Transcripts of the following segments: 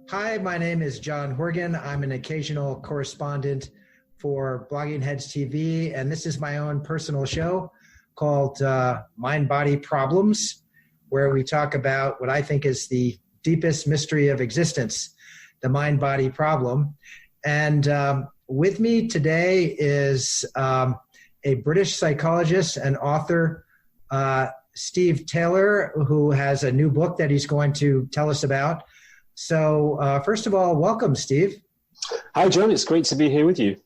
Hi, my name is John Horgan. I'm an occasional correspondent for Blogging Heads TV, and this is my own personal show called Mind Body Problems, where we talk about what I think is the deepest mystery of existence, the mind body problem. And with me today is a British psychologist and author, Steve Taylor, who has a new book that he's going to tell us about. So first of all, welcome, Steve. Hi, John. It's great to be here with you.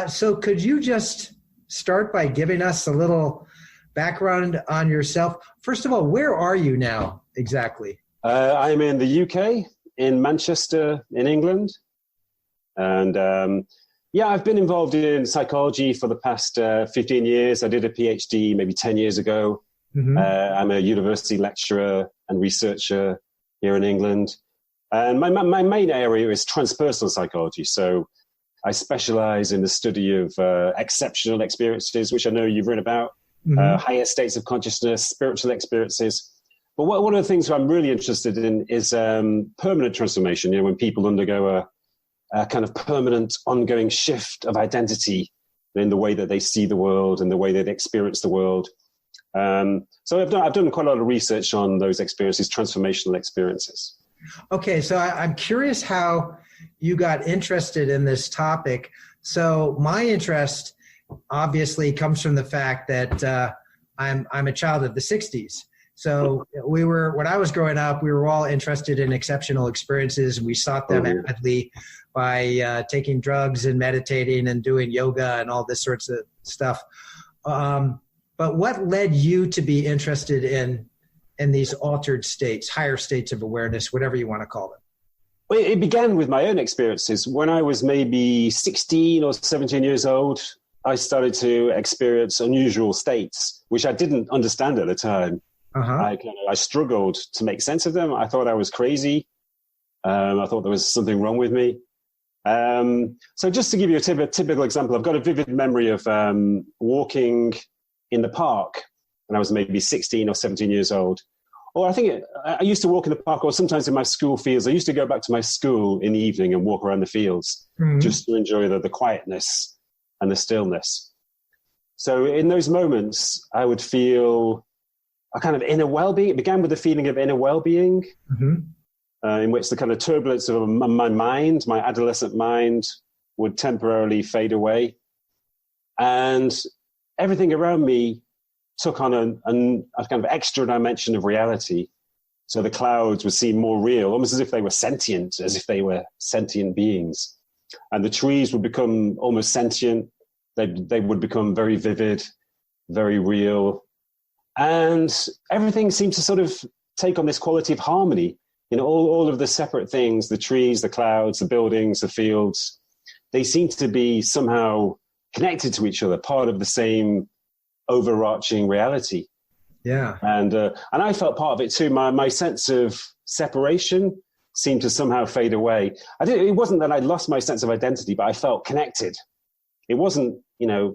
So could you just start by giving us a little background on yourself? First of all, where are you now exactly? I'm in the UK, in Manchester, in England. And I've been involved in psychology for the past 15 years. I did a PhD maybe 10 years ago. Mm-hmm. I'm a university lecturer and researcher here in England. And my main area is transpersonal psychology. So I specialize in the study of exceptional experiences, which I know you've written about, mm-hmm. Higher states of consciousness, spiritual experiences. But one of the things I'm really interested in is permanent transformation. You know, when people undergo a kind of permanent, ongoing shift of identity in the way that they see the world and the way that they experience the world. So I've done quite a lot of research on those experiences, transformational experiences. Okay, so I'm curious how you got interested in this topic. So my interest obviously comes from the fact that I'm a child of the 60s. So when I was growing up, we were all interested in exceptional experiences, and we sought them avidly by taking drugs and meditating and doing yoga and all this sorts of stuff. But what led you to be interested in these altered states, higher states of awareness, whatever you want to call them? Well, it began with my own experiences. When I was maybe 16 or 17 years old, I started to experience unusual states, which I didn't understand at the time. Uh-huh. I struggled to make sense of them. I thought I was crazy. I thought there was something wrong with me. So just to give you a typical example, I've got a vivid memory of walking in the park when I was maybe 16 or 17 years old. Or I used to walk in the park, or sometimes in my school fields. I used to go back to my school in the evening and walk around the fields, mm-hmm. just to enjoy the quietness and the stillness. So in those moments, I would feel a kind of inner well-being. It began with the feeling of inner well-being, mm-hmm. In which the kind of turbulence of my mind, my adolescent mind, would temporarily fade away. And everything around me took on a kind of extra dimension of reality. So the clouds would seem more real, almost as if they were sentient, as if they were sentient beings. And the trees would become almost sentient. They would become very vivid, very real. And everything seemed to sort of take on this quality of harmony. You know, all of the separate things, the trees, the clouds, the buildings, the fields, they seemed to be somehow connected to each other, part of the same overarching reality. Yeah. And I felt part of it too. My sense of separation seemed to somehow fade away. It wasn't that I lost my sense of identity, but I felt connected. It wasn't, a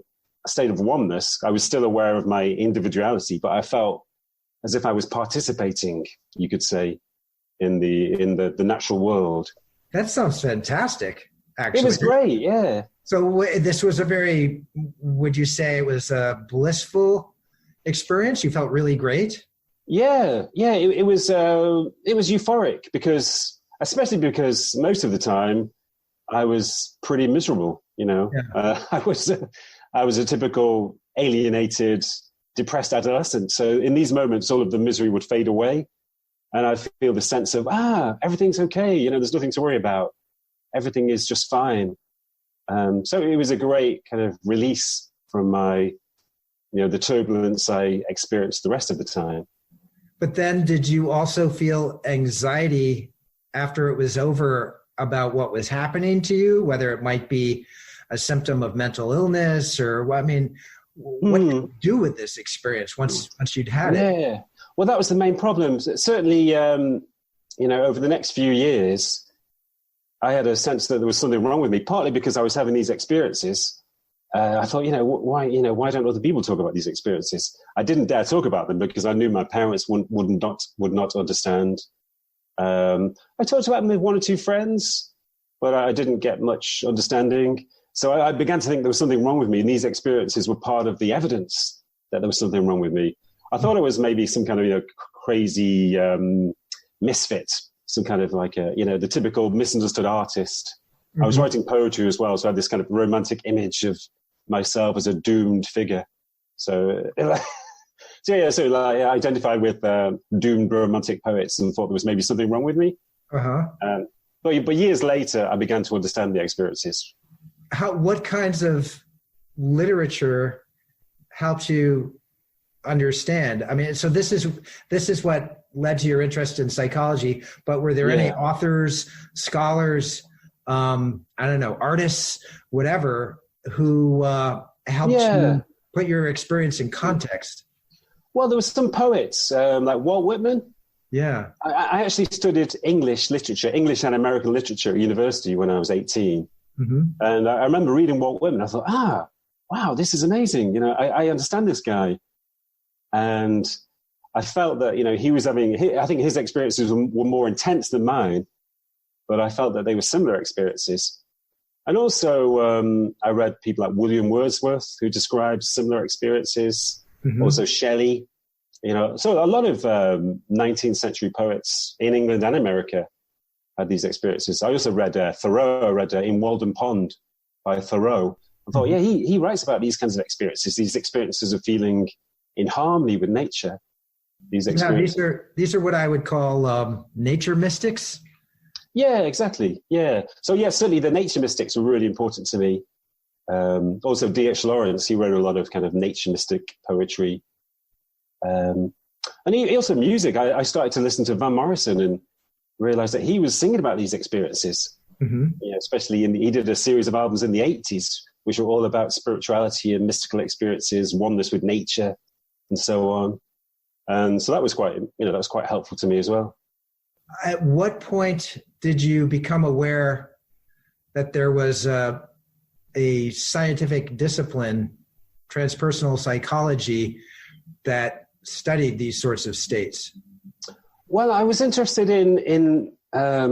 state of oneness. I was still aware of my individuality, but I felt as if I was participating, you could say, in the natural world. That sounds fantastic, actually. It was great, yeah. So this was would you say it was a blissful experience? You felt really great? Yeah. It was euphoric especially because most of the time I was pretty miserable, Yeah. I was a typical alienated, depressed adolescent. So in these moments, all of the misery would fade away. And I feel the sense of, everything's okay. There's nothing to worry about. Everything is just fine. So it was a great kind of release from the turbulence I experienced the rest of the time. But then did you also feel anxiety after it was over about what was happening to you, whether it might be a symptom of mental illness or, what did you do with this experience once you'd had it? Yeah. Well, that was the main problem. Certainly, over the next few years, I had a sense that there was something wrong with me, partly because I was having these experiences. I thought, why don't other people talk about these experiences? I didn't dare talk about them because I knew my parents would not understand. I talked about them with one or two friends, but I didn't get much understanding. So I began to think there was something wrong with me, and these experiences were part of the evidence that there was something wrong with me. I thought it was maybe some kind of crazy misfit, some kind of like the typical misunderstood artist. Mm-hmm. I was writing poetry as well, so I had this kind of romantic image of myself as a doomed figure. So I identified with doomed romantic poets and thought there was maybe something wrong with me. But years later, I began to understand the experiences. What kinds of literature helped you understand? I mean, so this is what led to your interest in psychology, but were there any authors, scholars, artists, whatever, who helped you put your experience in context? Well, there was some poets like Walt Whitman. Yeah. I actually studied English and American literature at university when I was 18. Mm-hmm. And I remember reading Walt Whitman. I thought, wow, this is amazing. I understand this guy. And I felt that, he was I think his experiences were more intense than mine, but I felt that they were similar experiences. And also, I read people like William Wordsworth, who described similar experiences. Mm-hmm. Also Shelley, so a lot of 19th century poets in England and America had these experiences. I also read Thoreau. I read In Walden Pond by Thoreau. I thought, he writes about these kinds of experiences, these experiences of feeling in harmony with nature. These are what I would call nature mystics. Yeah, exactly. Yeah. So certainly the nature mystics were really important to me. Also D.H. Lawrence, he wrote a lot of kind of nature mystic poetry. And he also music. I started to listen to Van Morrison and realized that he was singing about these experiences. Mm-hmm. Especially he did a series of albums in the 80s, which were all about spirituality and mystical experiences, oneness with nature, and so on. And so that was quite helpful to me as well. At what point did you become aware that there was a scientific discipline, transpersonal psychology, that studied these sorts of states? Well, I was interested in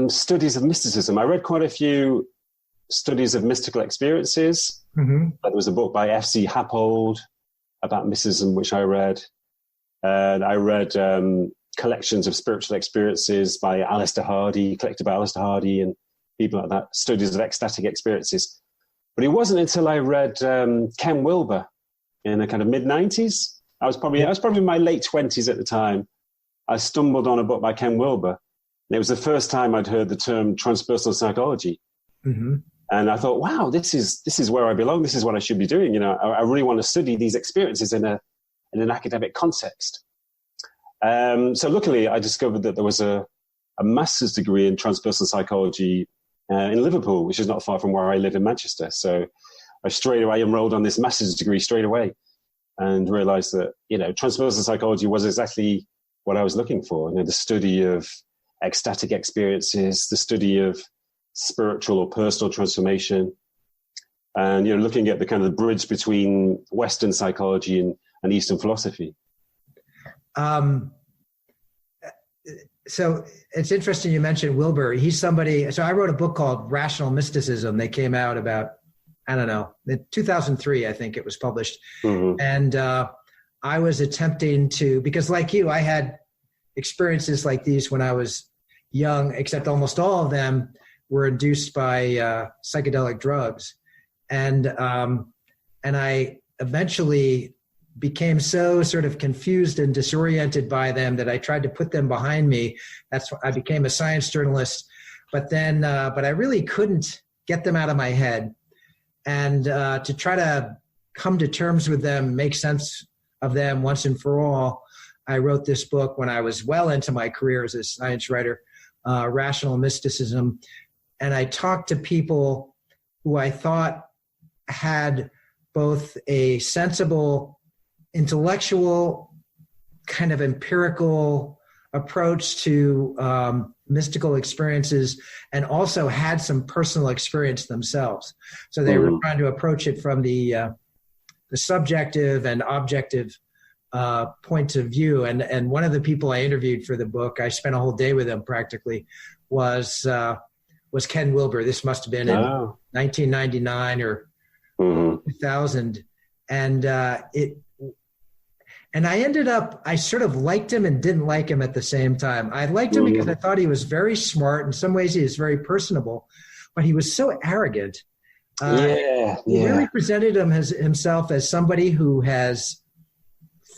studies of mysticism. I read quite a few studies of mystical experiences. Mm-hmm. There was a book by F.C. Happold about mysticism, which I read. And I read collections of spiritual experiences by Alistair Hardy, collected by Alistair Hardy and people like that, studies of ecstatic experiences. But it wasn't until I read Ken Wilber in the kind of mid-90s. I was probably in my late 20s at the time. I stumbled on a book by Ken Wilber. And it was the first time I'd heard the term transpersonal psychology. Mm-hmm. And I thought, wow, this is where I belong. This is what I should be doing. I really want to study these experiences in an academic context. So luckily, I discovered that there was a master's degree in transpersonal psychology in Liverpool, which is not far from where I live in Manchester. So I straight away enrolled on this master's degree straight away and realized that, transpersonal psychology was exactly what I was looking for. The study of ecstatic experiences, the study of spiritual or personal transformation, and, looking at the kind of the bridge between Western psychology and Eastern philosophy. So it's interesting you mentioned Wilber. He's somebody, so I wrote a book called Rational Mysticism. They came out about, in 2003, I think it was published. Mm-hmm. And I was attempting to, because like you, I had experiences like these when I was young, except almost all of them were induced by psychedelic drugs. And I eventually became so sort of confused and disoriented by them that I tried to put them behind me. That's why I became a science journalist. But then, but I really couldn't get them out of my head. And to try to come to terms with them, make sense of them once and for all, I wrote this book when I was well into my career as a science writer, Rational Mysticism. And I talked to people who I thought had both a sensible, intellectual, kind of empirical approach to mystical experiences and also had some personal experience themselves. So they were trying to approach it from the subjective and objective points of view. And one of the people I interviewed for the book, I spent a whole day with him practically, was Ken Wilber. This must have been in 1999 or 2000. And I sort of liked him and didn't like him at the same time. I liked him because I thought he was very smart. In some ways, he was very personable, but he was so arrogant. He really presented himself as somebody who has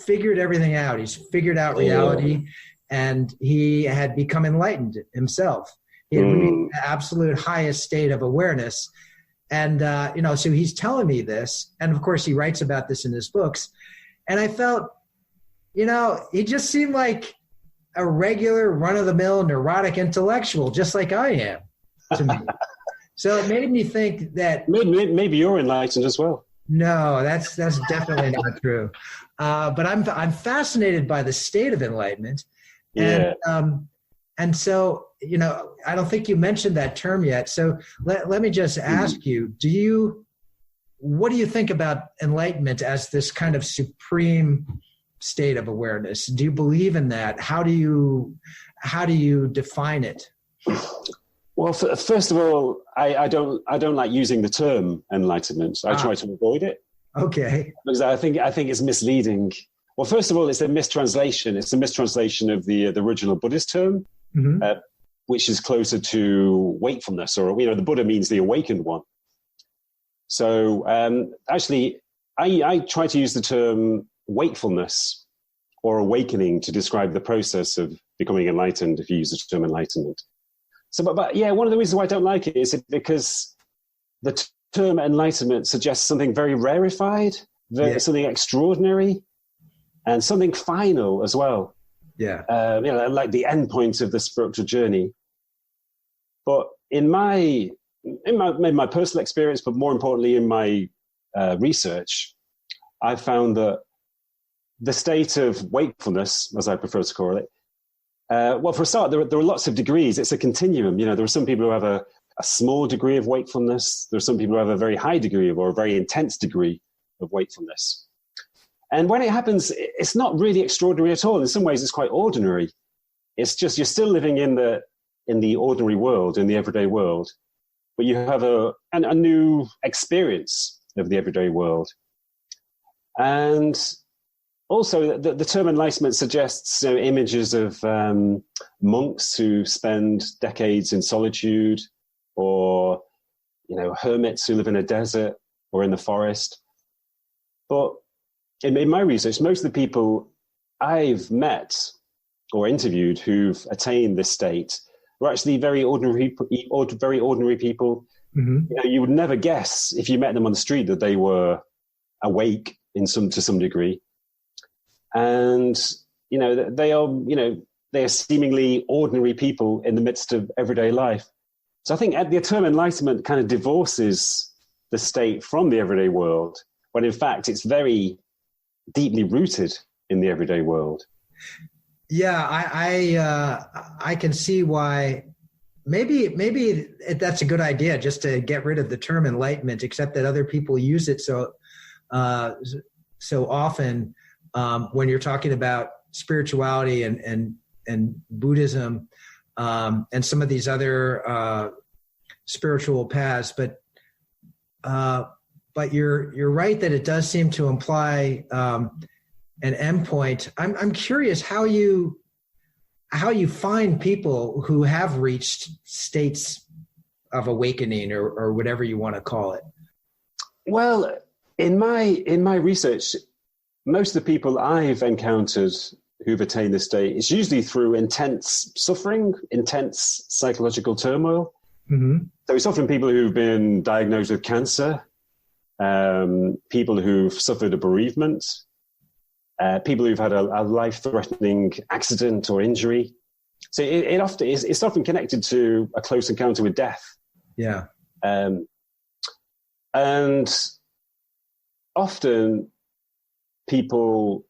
figured everything out. He's figured out reality, and he had become enlightened himself. He had reached the absolute highest state of awareness. And, so he's telling me this. And of course, he writes about this in his books. And I felt, he just seemed like a regular run-of-the-mill neurotic intellectual, just like I am to me. So it made me think that maybe you're enlightened as well. No, that's definitely not true. But I'm fascinated by the state of enlightenment, and so I don't think you mentioned that term yet. So let me just ask you: what do you think about enlightenment as this kind of supreme state of awareness? Do you believe in that? How do you define it? Well, first of all, I don't like using the term enlightenment. I try to avoid it. Okay. Because I think it's misleading. Well, first of all, it's a mistranslation. It's a mistranslation of the original Buddhist term, which is closer to wakefulness, or the Buddha means the awakened one. So actually, I try to use the term wakefulness or awakening to describe the process of becoming enlightened. If you use the term enlightenment. So, but one of the reasons why I don't like it is because the term enlightenment suggests something very rarefied, something extraordinary, and something final as well. Yeah. Like the end point of the spiritual journey. But in my personal experience, but more importantly in my research, I found that the state of wakefulness, as I prefer to call it, well, for a start, there are lots of degrees. It's a continuum. There are some people who have a small degree of wakefulness. There are some people who have a very high degree or a very intense degree of wakefulness. And when it happens, it's not really extraordinary at all. In some ways, it's quite ordinary. It's just you're still living in the ordinary world, in the everyday world, but you have a new experience of the everyday world. And also, the term enlightenment suggests images of monks who spend decades in solitude, or hermits who live in a desert or in the forest. But in my research, most of the people I've met or interviewed who've attained this state were actually very ordinary people. You would never guess if you met them on the street that they were awake to some degree. And, they are seemingly ordinary people in the midst of everyday life. So I think the term enlightenment kind of divorces the state from the everyday world, when in fact it's very deeply rooted in the everyday world. Yeah, I can see why. Maybe that's a good idea, just to get rid of the term enlightenment, except that other people use it so often. When you're talking about spirituality and Buddhism and some of these other spiritual paths, but you're right that it does seem to imply an endpoint. I'm curious how you find people who have reached states of awakening or whatever you want to call it. Well, in my research, most of the people I've encountered who've attained this state, it's usually through intense suffering, intense psychological turmoil. So it's often people who've been diagnosed with cancer, people who've suffered a bereavement, people who've had a life-threatening accident or injury. So it's often connected to a close encounter with death. Yeah. And often people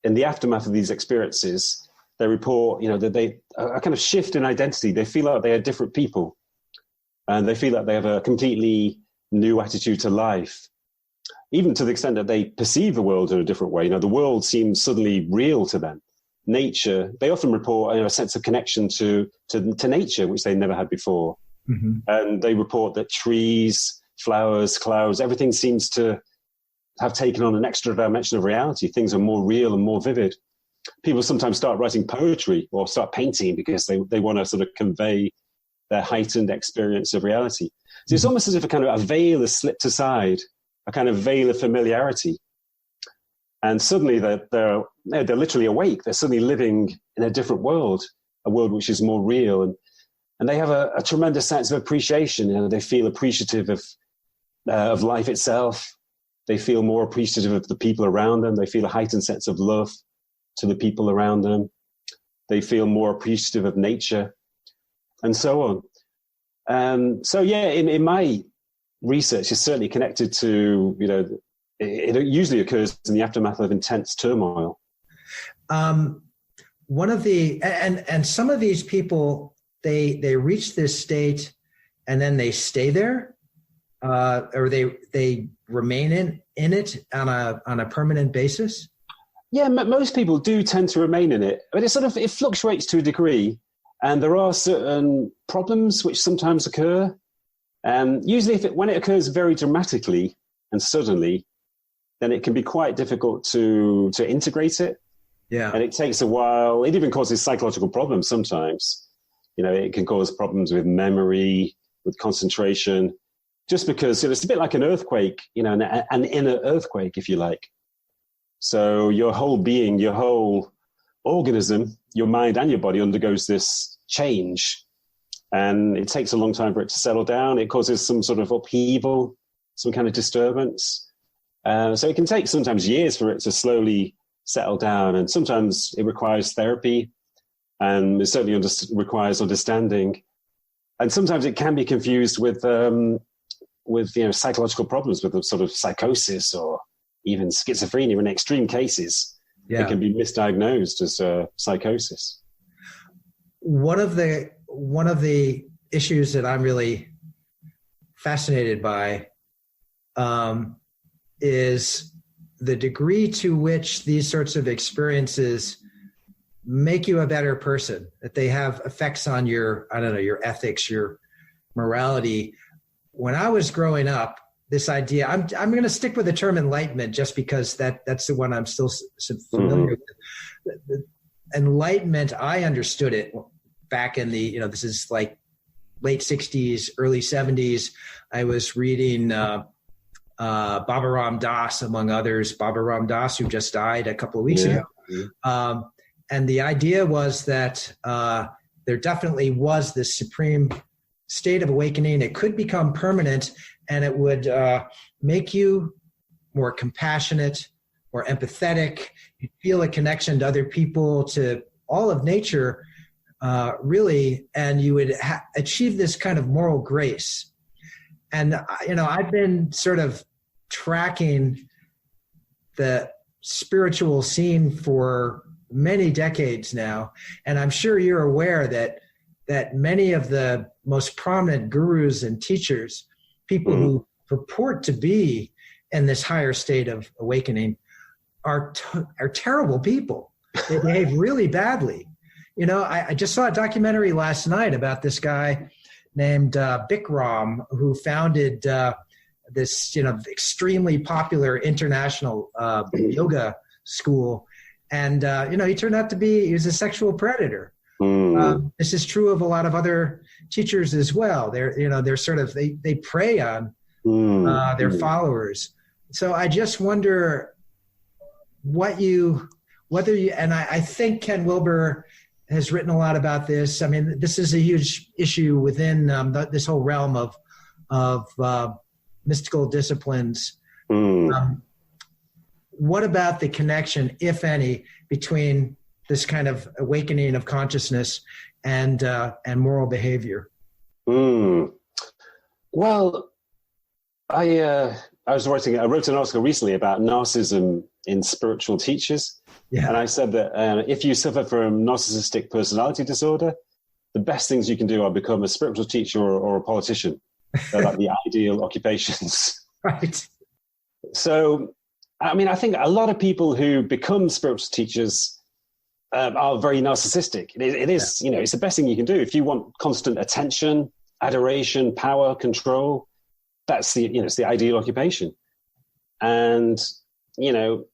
in the aftermath of these experiences They report, that they a kind of shift in identity. They feel like they are different people, and they feel like they have a completely new attitude to life, even to the extent that they perceive the world in a different way. The world seems suddenly real to them. Nature, they often report a sense of connection to nature, which they never had before. Mm-hmm. And they report that trees, flowers, clouds, everything seems to have taken on an extra dimension of reality. Things are more real and more vivid. People sometimes start writing poetry or start painting because they want to sort of convey their heightened experience of reality. So it's almost as if a veil is slipped aside, a kind of veil of familiarity. And suddenly they're literally awake. They're suddenly living in a different world, a world which is more real. And they have a tremendous sense of appreciation. They feel appreciative of life itself. They feel more appreciative of the people around them. They feel a heightened sense of love to the people around them. They feel more appreciative of nature, and so on. In my research, it's certainly connected to, it usually occurs in the aftermath of intense turmoil. One of the, and some of these people, they reach this state and then they stay there, or they remain in it on a permanent basis. Yeah, most people do tend to remain in it, but it fluctuates to a degree, and there are certain problems which sometimes occur. Usually, when it occurs very dramatically and suddenly, then it can be quite difficult to integrate it. Yeah, and it takes a while. It even causes psychological problems sometimes. It can cause problems with memory, with concentration, just because it's a bit like an earthquake, an inner earthquake, if you like. So your whole being, your whole organism, your mind and your body undergoes this change. And it takes a long time for it to settle down. It causes some sort of upheaval, some kind of disturbance. So it can take sometimes years for it to slowly settle down. And sometimes it requires therapy, and it certainly requires understanding. And sometimes it can be confused with psychological problems, with a sort of psychosis or even schizophrenia. In extreme cases, it can be misdiagnosed as psychosis. One of the issues that I'm really fascinated by is the degree to which these sorts of experiences make you a better person, that they have effects on your ethics, your morality. When I was growing up, this idea, I'm going to stick with the term enlightenment just because that's the one I'm still familiar with. The enlightenment, I understood it back in the, this is like late 60s, early 70s. I was reading Baba Ram Dass, among others, Baba Ram Dass, who just died a couple of weeks ago. And the idea was that there definitely was this supreme state of awakening. It could become permanent, and it would make you more compassionate, more empathetic. You feel a connection to other people, to all of nature, really, and you would achieve this kind of moral grace. And, I've been sort of tracking the spiritual scene for many decades now, and I'm sure you're aware that many of the most prominent gurus and teachers, people who purport to be in this higher state of awakening, are terrible people. They behave really badly. I just saw a documentary last night about this guy named Bikram, who founded this extremely popular international yoga school, and he turned out to he was a sexual predator. This is true of a lot of other teachers as well. They're sort of they prey on their followers. So I just wonder whether you, and I think Ken Wilber has written a lot about this. I mean, this is a huge issue within this whole realm of mystical disciplines. What about the connection, if any, between this kind of awakening of consciousness and moral behavior? Well, I wrote an article recently about narcissism in spiritual teachers. Yeah. And I said that if you suffer from narcissistic personality disorder, the best things you can do are become a spiritual teacher or a politician. They're like the ideal occupations. Right. So, I mean, I think a lot of people who become spiritual teachers are very narcissistic. It is, you know, it's the best thing you can do. If you want constant attention, adoration, power, control, that's the, you know, it's the ideal occupation. And, you know,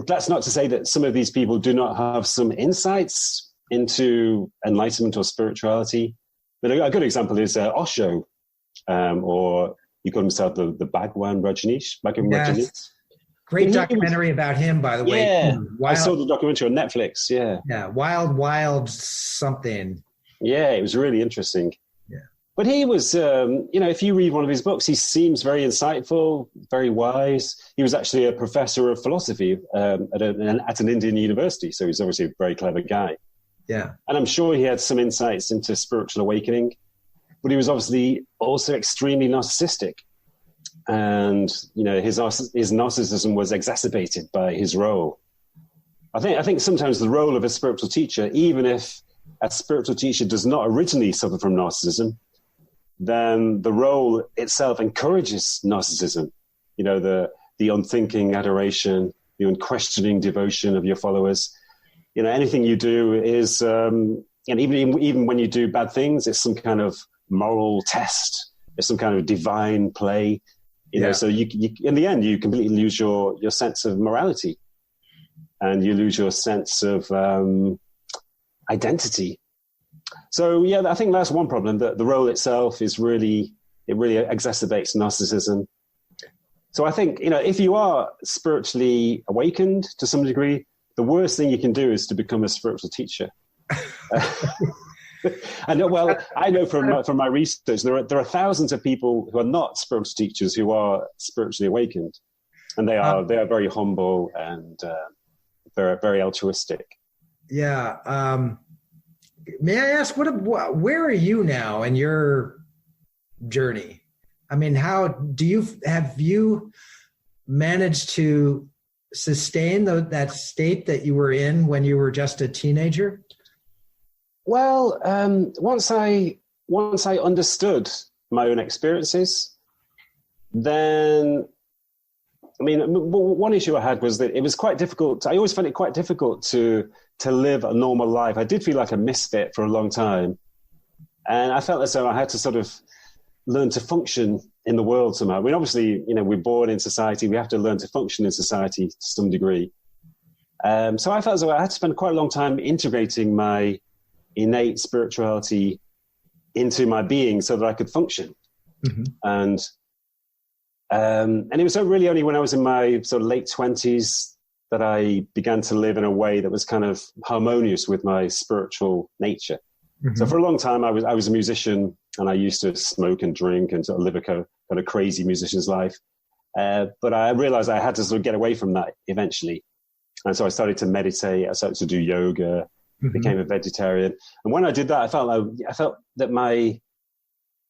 that's not to say that some of these people do not have some insights into enlightenment or spirituality. But a good example is Osho, or he called himself the Bhagwan Rajneesh. Yes. Great documentary about him, by the way. Yeah, I saw the documentary on Netflix, yeah. Yeah, Wild something. Yeah, it was really interesting. Yeah. But he was, you know, if you read one of his books, he seems very insightful, very wise. He was actually a professor of philosophy at an Indian university, so he's obviously a very clever guy. Yeah. And I'm sure he had some insights into spiritual awakening, but he was obviously also extremely narcissistic. And, you know, his narcissism was exacerbated by his role. I think sometimes the role of a spiritual teacher, even if a spiritual teacher does not originally suffer from narcissism, then the role itself encourages narcissism. You know, the unthinking adoration, the unquestioning devotion of your followers. You know, anything you do is, and even when you do bad things, it's some kind of moral test. It's some kind of divine play. You know, so you in the end, you completely lose your sense of morality, and you lose your sense of identity. So, yeah, I think that's one problem, that the role itself is really exacerbates narcissism. So I think, you know, if you are spiritually awakened to some degree, the worst thing you can do is to become a spiritual teacher. And well, I know from my research, there are thousands of people who are not spiritual teachers who are spiritually awakened, and they are very humble and very, very altruistic. Yeah. May I ask, where are you now in your journey? I mean, have you managed to sustain that state that you were in when you were just a teenager? Well, once I understood my own experiences, then, I mean, one issue I had was that it was quite difficult. I always found it quite difficult to live a normal life. I did feel like a misfit for a long time. And I felt as though I had to sort of learn to function in the world somehow. I mean, obviously, you know, we're born in society. We have to learn to function in society to some degree. So I felt as though I had to spend quite a long time integrating my innate spirituality into my being so that I could function. Mm-hmm. And it was really only when I was in my sort of late 20s that I began to live in a way that was kind of harmonious with my spiritual nature. Mm-hmm. So for a long time, I was a musician, and I used to smoke and drink and sort of live a kind of crazy musician's life. But I realized I had to sort of get away from that eventually. And so I started to meditate. I started to do yoga, became a vegetarian. And when I did that, I felt that my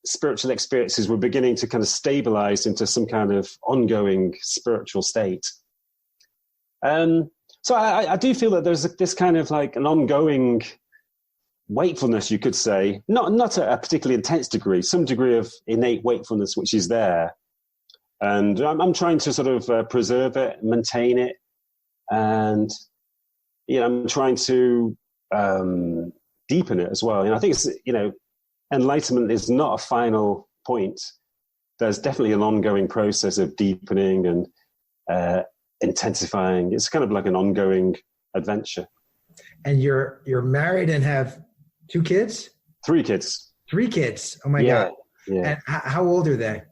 spiritual experiences were beginning to kind of stabilize into some kind of ongoing spiritual state. So I do feel that there's this kind of like an ongoing wakefulness, you could say, not at a particularly intense degree, some degree of innate wakefulness, which is there. And I'm trying to sort of preserve it, maintain it. And, you know, I'm trying to deepen it as well. And I think it's, you know, enlightenment is not a final point. There's definitely an ongoing process of deepening and intensifying. It's kind of like an ongoing adventure. And you're married and have 2 kids? 3 kids. 3 kids. Oh my God. Yeah. And how old are they?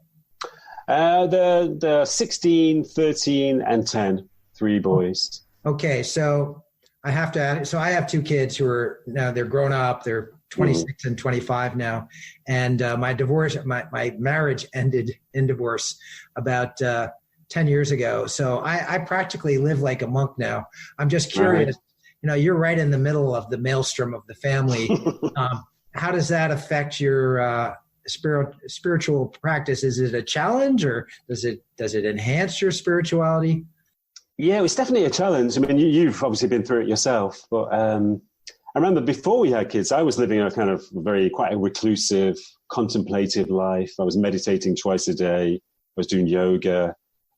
They're 16, 13, and 10. 3 boys. Okay. So I have to add, so I have 2 kids who are now, they're grown up. They're 26 and 25 now. And my marriage ended in divorce about 10 years ago. So I practically live like a monk now. I'm just curious, you know, you're right in the middle of the maelstrom of the family. How does that affect your spiritual practice? Is it a challenge, or does it enhance your spirituality? Yeah, it was definitely a challenge. I mean, you've obviously been through it yourself, but I remember before we had kids, I was living a kind of quite a reclusive, contemplative life. I was meditating twice a day. I was doing yoga.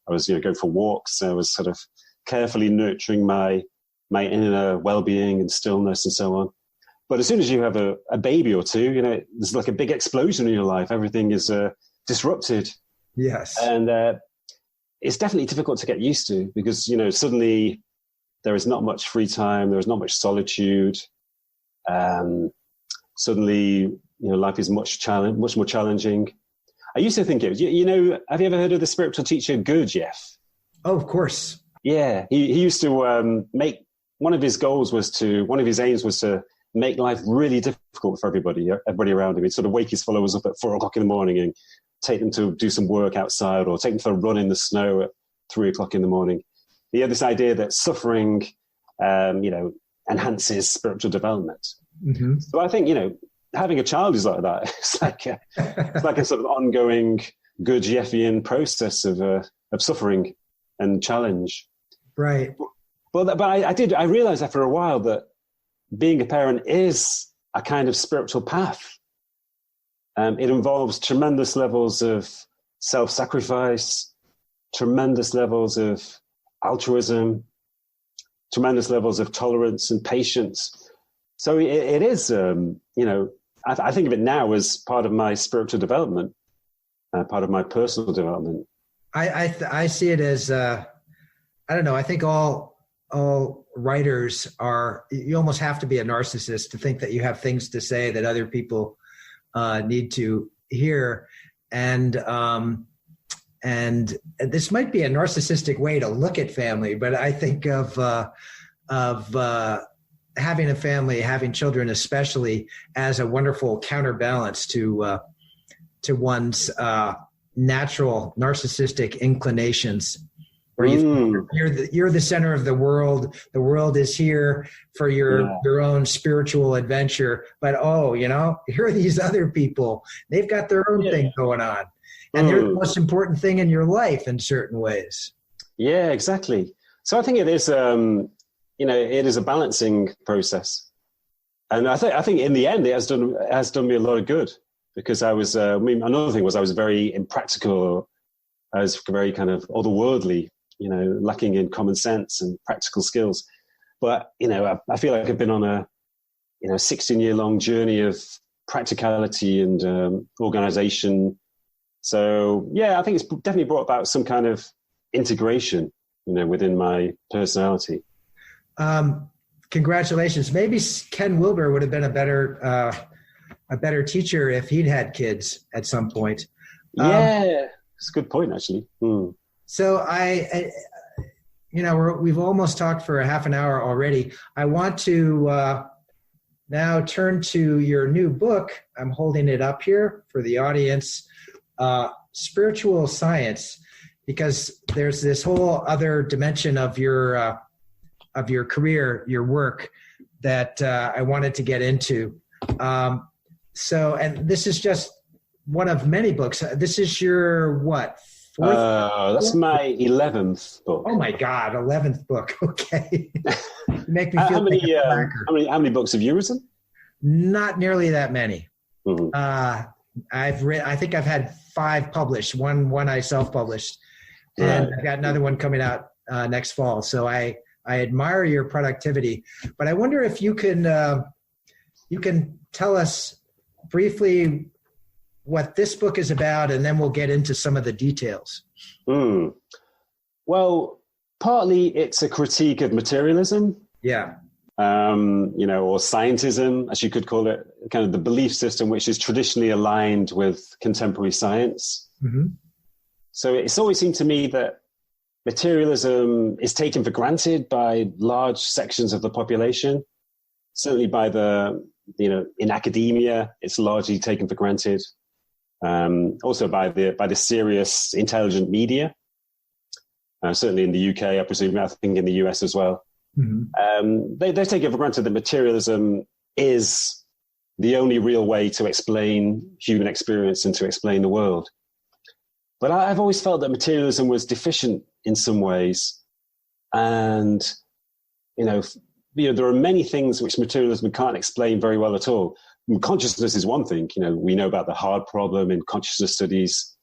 I was, going for walks. I was sort of carefully nurturing my inner well-being and stillness and so on. But as soon as you have a baby or two, there's like a big explosion in your life. Everything is disrupted. Yes. And it's definitely difficult to get used to because, suddenly there is not much free time. There is not much solitude. Suddenly, life is much more challenging. I used to think it was, have you ever heard of the spiritual teacher Gurdjieff? Oh, of course. Yeah. He used to one of his aims was to make life really difficult for everybody around him. He'd sort of wake his followers up at 4 o'clock in the morning and take them to do some work outside or take them for a run in the snow at 3 o'clock in the morning. He had this idea that suffering, enhances spiritual development. Mm-hmm. So I think, having a child is like that. It's like a sort of ongoing Gurdjieffian process of suffering and challenge. Right. But I realized after a while that being a parent is a kind of spiritual path. It involves tremendous levels of self-sacrifice, tremendous levels of altruism, tremendous levels of tolerance and patience. So it is, I think of it now as part of my spiritual development, part of my personal development. I see it as, I don't know, I think all writers you almost have to be a narcissist to think that you have things to say that other people need to hear. And this might be a narcissistic way to look at family, but I think of having a family, having children especially, as a wonderful counterbalance to one's natural narcissistic inclinations. Where you're the center of the world. The world is here for your own spiritual adventure. But here are these other people. They've got their own thing going on, and they're the most important thing in your life in certain ways. Yeah, exactly. So I think it is. It is a balancing process, and I think in the end it has done me a lot of good because I was. Another thing was I was very impractical. I was very kind of otherworldly. Lacking in common sense and practical skills. But, I feel like I've been on a, 16-year-long journey of practicality and organization. So, yeah, I think it's definitely brought about some kind of integration, within my personality. Congratulations. Maybe Ken Wilber would have been a better teacher if he'd had kids at some point. Yeah, it's a good point, actually. So we've almost talked for a half an hour already. I want to now turn to your new book. I'm holding it up here for the audience, Spiritual Science, because there's this whole other dimension of your career, your work that I wanted to get into. And this is just one of many books. This is your what? That's my 11th book. Oh my God, 11th book. Okay. You make me feel how many books have you written? Not nearly that many. Mm-hmm. I think I've had 5 published, one I self-published, and I've got another one coming out next fall. So I admire your productivity, but I wonder if you can tell us briefly what this book is about, and then we'll get into some of the details. Well, partly it's a critique of materialism. Yeah. Or scientism, as you could call it, kind of the belief system which is traditionally aligned with contemporary science. Mm-hmm. So it's always seemed to me that materialism is taken for granted by large sections of the population. Certainly by in academia, it's largely taken for granted. Also by the serious, intelligent media, certainly in the UK, I presume, I think in the US as well. Mm-hmm. They take it for granted that materialism is the only real way to explain human experience and to explain the world. But I've always felt that materialism was deficient in some ways. And, there are many things which materialism can't explain very well at all. Consciousness is one thing. We know about the hard problem in consciousness studies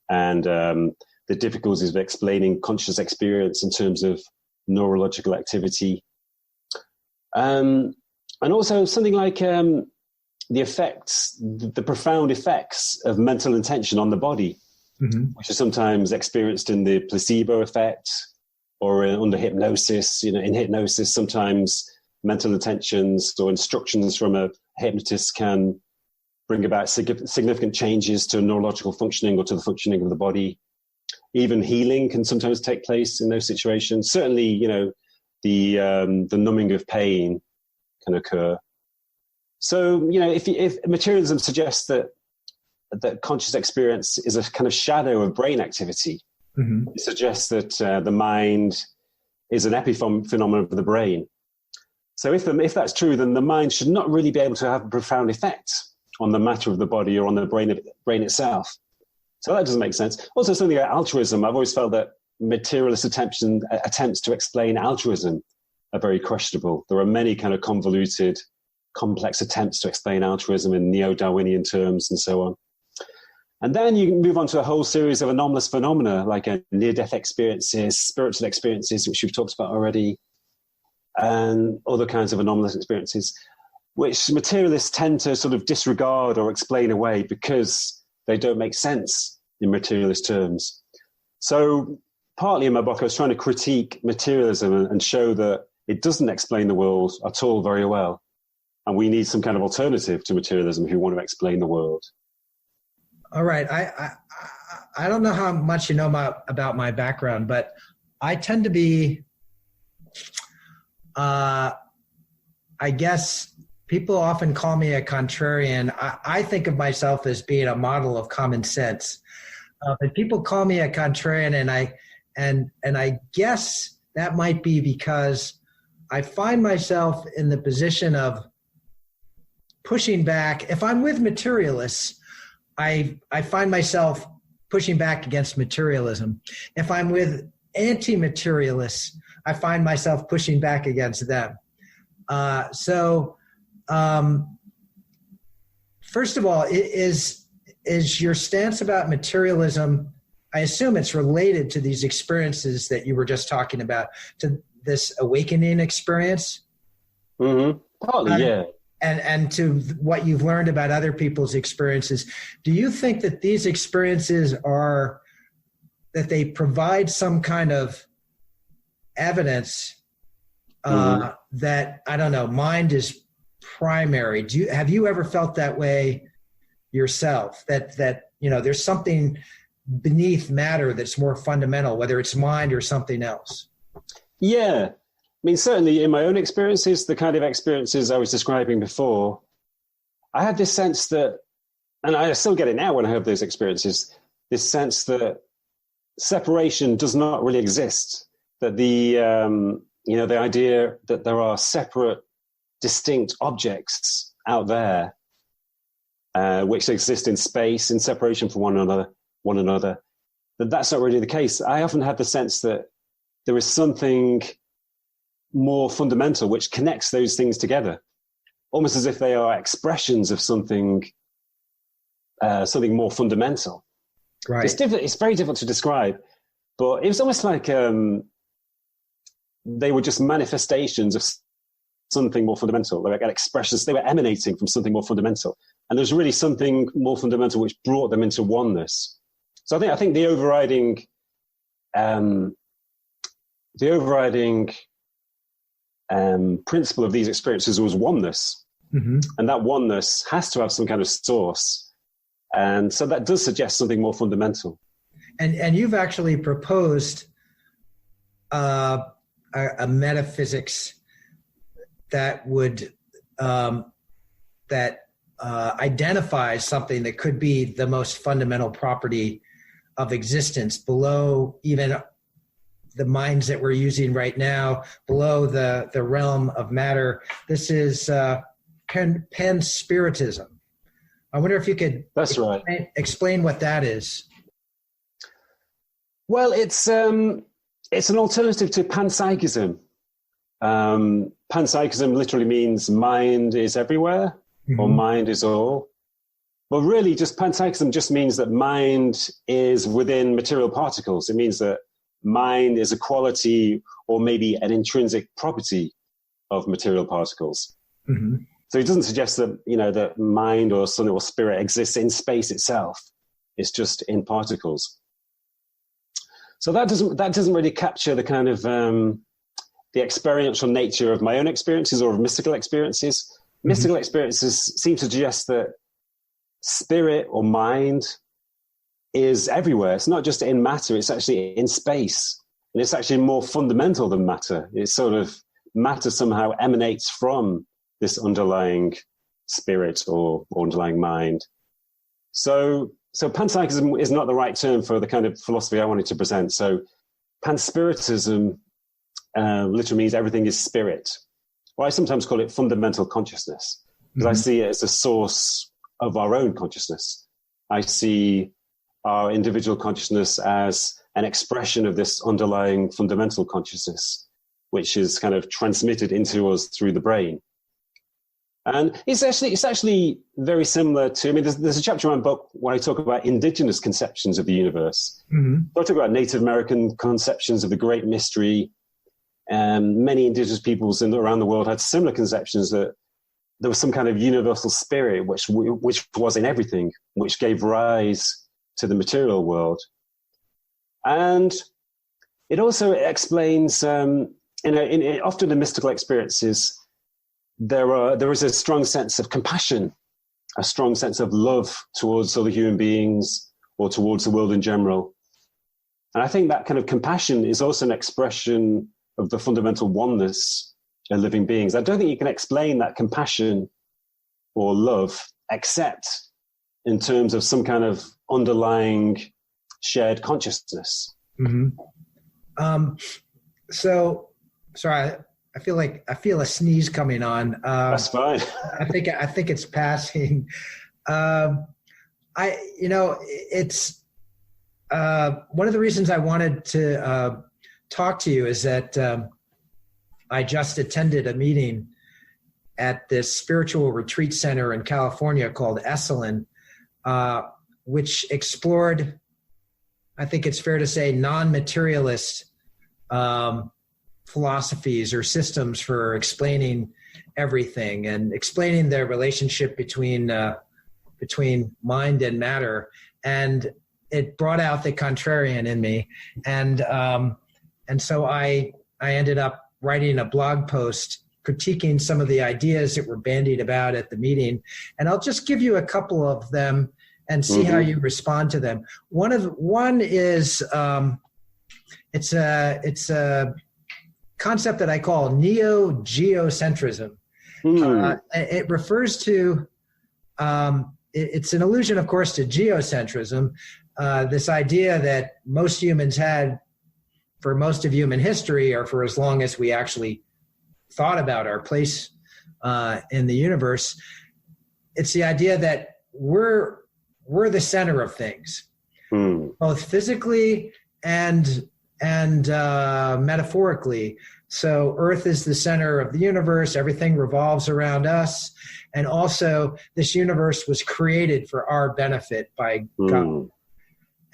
and the difficulties of explaining conscious experience in terms of neurological activity. And also something like the effects, the profound effects of mental intention on the body, which are sometimes experienced in the placebo effect or under hypnosis. In hypnosis, sometimes mental intentions or instructions from a hypnotist can bring about significant changes to neurological functioning or to the functioning of the body. Even healing can sometimes take place in those situations. Certainly, the numbing of pain can occur. So, if materialism suggests that conscious experience is a kind of shadow of brain activity, it suggests that the mind is an epiphenomenon of the brain. So if that's true, then the mind should not really be able to have a profound effect on the matter of the body or on the brain itself. So that doesn't make sense. Also, something like altruism. I've always felt that materialist attempts to explain altruism are very questionable. There are many kind of convoluted, complex attempts to explain altruism in neo-Darwinian terms and so on. And then you can move on to a whole series of anomalous phenomena like near-death experiences, spiritual experiences, which we've talked about already, and other kinds of anomalous experiences, which materialists tend to sort of disregard or explain away because they don't make sense in materialist terms. So partly in my book, I was trying to critique materialism and show that it doesn't explain the world at all very well. And we need some kind of alternative to materialism if we want to explain the world. All right. I don't know how much you know about my background, but I tend to be, I guess people often call me a contrarian. I think of myself as being a model of common sense. But people call me a contrarian, and I guess that might be because I find myself in the position of pushing back. If I'm with materialists, I find myself pushing back against materialism. If I'm with anti-materialists, I find myself pushing back against them. First of all, is your stance about materialism, I assume it's related to these experiences that you were just talking about, to this awakening experience? Partly, yeah. And to what you've learned about other people's experiences. Do you think that these experiences that they provide some kind of evidence that, I don't know, mind is primary? Have you ever felt that way yourself? That there's something beneath matter that's more fundamental, whether it's mind or something else? Yeah. I mean, certainly in my own experiences, the kind of experiences I was describing before, I had this sense that, and I still get it now when I have those experiences, this sense that separation does not really exist. That the idea that there are separate, distinct objects out there which exist in space in separation from one another, that's not really the case. I often have the sense that there is something more fundamental which connects those things together, almost as if they are expressions of something more fundamental. Right. It's very difficult to describe, but it was almost like they were just manifestations of something more fundamental. They were expressions, they were emanating from something more fundamental. And there's really something more fundamental which brought them into oneness. So I think the overriding principle of these experiences was oneness. And that oneness has to have some kind of source. And so that does suggest something more fundamental. And you've actually proposed a metaphysics that would identifies something that could be the most fundamental property of existence below even the minds that we're using right now, below the realm of matter. This is Panspiritism. I wonder if you could explain what that is. Well, it's It's an alternative to panpsychism. Panpsychism literally means mind is everywhere, or mind is all. But really, just panpsychism just means that mind is within material particles. It means that mind is a quality or maybe an intrinsic property of material particles. So it doesn't suggest that, that mind or soul or spirit exists in space itself. It's just in particles. So that doesn't really capture the kind of the experiential nature of my own experiences or of mystical experiences. Mystical experiences seem to suggest that spirit or mind is everywhere. It's not just in matter, it's actually in space. And it's actually more fundamental than matter. It's sort of matter somehow emanates from this underlying spirit or underlying mind. So panpsychism is not the right term for the kind of philosophy I wanted to present. So Panspiritism literally means everything is spirit. Or I sometimes call it fundamental consciousness, because I see it as a source of our own consciousness. I see our individual consciousness as an expression of this underlying fundamental consciousness, which is kind of transmitted into us through the brain. And it's actually very similar to, there's a chapter in my book where I talk about indigenous conceptions of the universe. I talk about Native American conceptions of the great mystery. Many indigenous peoples around the world had similar conceptions that there was some kind of universal spirit which was in everything, which gave rise to the material world. And it also explains, often in mystical experiences, there is a strong sense of compassion, a strong sense of love towards other human beings or towards the world in general. And I think that kind of compassion is also an expression of the fundamental oneness of living beings. I don't think you can explain that compassion or love except in terms of some kind of underlying shared consciousness. So, sorry, I feel a sneeze coming on. That's fine. I think it's passing. It's one of the reasons I wanted to talk to you is that I just attended a meeting at this spiritual retreat center in California called Esalen, which explored, I think it's fair to say, non-materialist philosophies or systems for explaining everything and explaining the relationship between mind and matter. And it brought out the contrarian in me. And so I ended up writing a blog post critiquing some of the ideas that were bandied about at the meeting. And I'll just give you a couple of them and see how you respond to them. One is it's a concept that I call neo-geocentrism. It refers to it's an allusion, of course, to geocentrism, this idea that most humans had for most of human history, or for as long as we actually thought about our place in the universe. It's the idea that we're the center of things, both physically and metaphorically. So Earth is the center of the universe. Everything revolves around us. And also this universe was created for our benefit by God.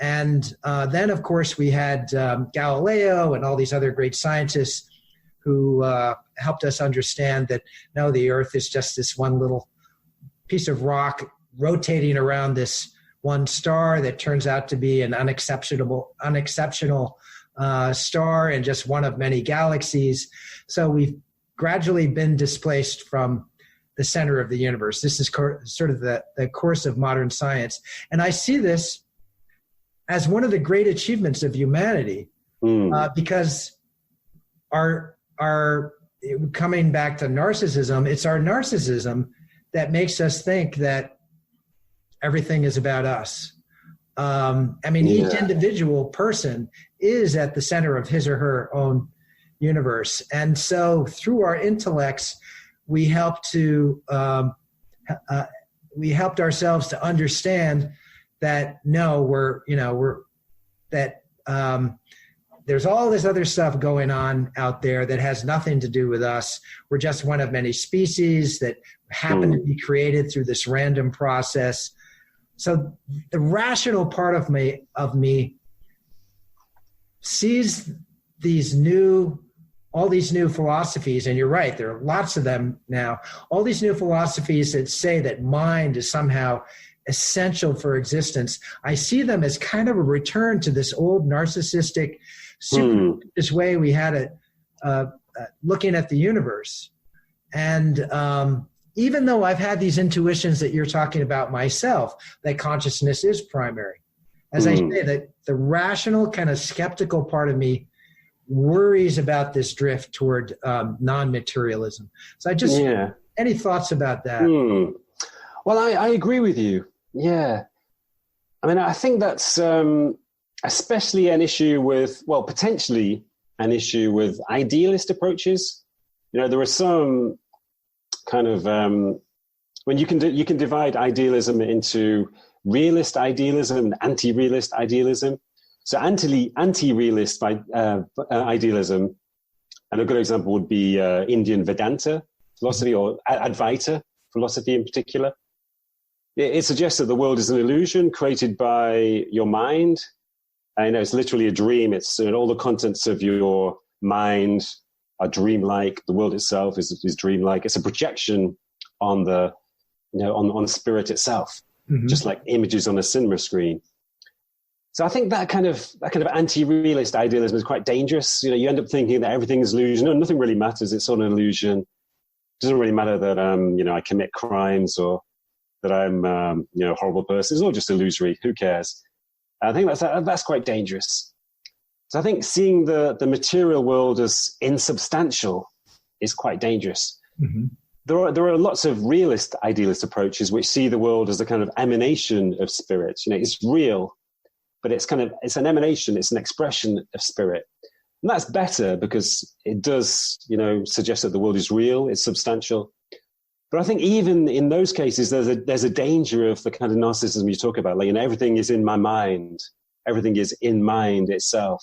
And then, of course, we had Galileo and all these other great scientists who helped us understand that, no, the Earth is just this one little piece of rock rotating around this one star that turns out to be an unexceptional star and just one of many galaxies. So we've gradually been displaced from the center of the universe. This is sort of the course of modern science. And I see this as one of the great achievements of humanity, because our coming back to narcissism, it's our narcissism that makes us think that everything is about us. Each individual person is at the center of his or her own universe. And so through our intellects, we helped ourselves to understand that there's all this other stuff going on out there that has nothing to do with us. We're just one of many species that happen to be created through this random process. So the rational part of me sees all these new philosophies, and you're right, there are lots of them now, all these new philosophies that say that mind is somehow essential for existence. I see them as kind of a return to this old narcissistic, this way we had it, looking at the universe. And even though I've had these intuitions that you're talking about myself, that consciousness is primary, as I say, that the rational kind of skeptical part of me worries about this drift toward non-materialism. So any thoughts about that? Well, I agree with you. Yeah. I mean, I think that's especially an issue with, well, potentially an issue with idealist approaches. You know, there are some kind of, when you can divide idealism into realist idealism and anti-realist idealism. So anti-realist idealism, and a good example would be Indian Vedanta philosophy, or Advaita philosophy in particular. It suggests that the world is an illusion created by your mind. I know it's literally a dream. It's all the contents of your mind are dreamlike. The world itself is dreamlike. It's a projection on the, on spirit itself, just like images on a cinema screen. So I think that kind of anti-realist idealism is quite dangerous. You end up thinking that everything is illusion. No, nothing really matters. It's all an illusion. It doesn't really matter that I commit crimes or that I'm a horrible person. It's all just illusory. Who cares? I think that's quite dangerous. So I think seeing the material world as insubstantial is quite dangerous. There are lots of realist idealist approaches which see the world as a kind of emanation of spirit. It's real, but it's an emanation, it's an expression of spirit. And that's better because it does, suggest that the world is real, it's substantial. But I think even in those cases, there's a danger of the kind of narcissism you talk about. everything is in my mind. Everything is in mind itself.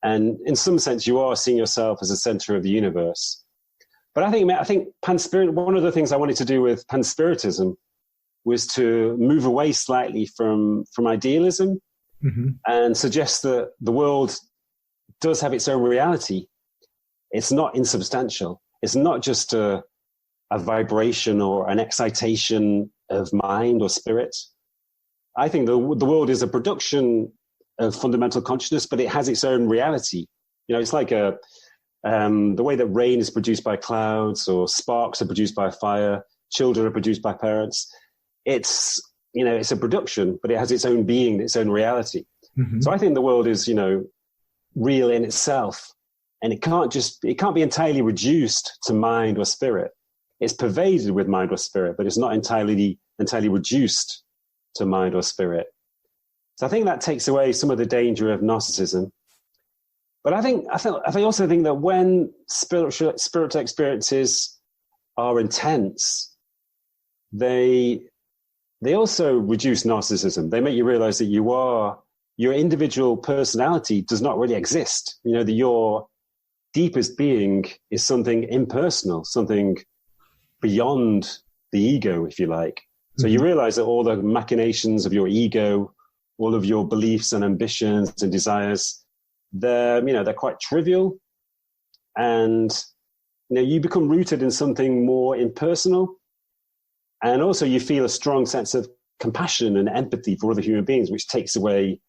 And in some sense, you are seeing yourself as a center of the universe. But I think one of the things I wanted to do with Panspiritism was to move away slightly from idealism and suggest that the world does have its own reality. It's not insubstantial. It's not just a vibration or an excitation of mind or spirit. I think the world is a production of fundamental consciousness, but it has its own reality. It's like the way that rain is produced by clouds, or sparks are produced by fire, children are produced by parents. It's a production, but it has its own being, its own reality. So I think the world is, real in itself, and it can't be entirely reduced to mind or spirit. It's pervaded with mind or spirit, but it's not entirely reduced to mind or spirit. So I think that takes away some of the danger of narcissism. But I also think that when spiritual experiences are intense, they also reduce narcissism. They make you realize that your individual personality does not really exist. That your deepest being is something impersonal, something beyond the ego, if you like. So you realize that all the machinations of your ego, all of your beliefs and ambitions and desires, they're quite trivial, and you become rooted in something more impersonal, and also you feel a strong sense of compassion and empathy for other human beings, which takes away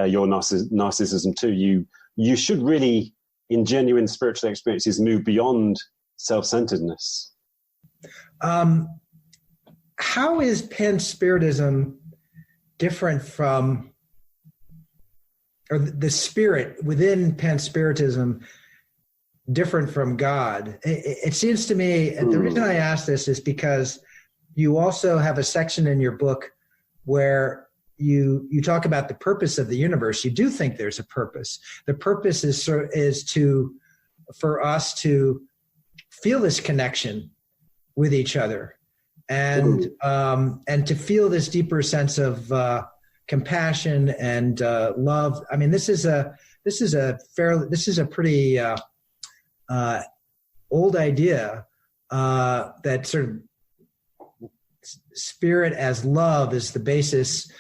your narcissism too. You should really, in genuine spiritual experiences, move beyond self-centeredness. How is Panspiritism different from, or the spirit within Panspiritism different from God? It seems to me, and the reason I ask this is because you also have a section in your book where you talk about the purpose of the universe. You do think there's a purpose. The purpose is for us to feel this connection with each other, and to feel this deeper sense of compassion and love. I mean, this is a this is a pretty old idea that sort of spirit as love is the basis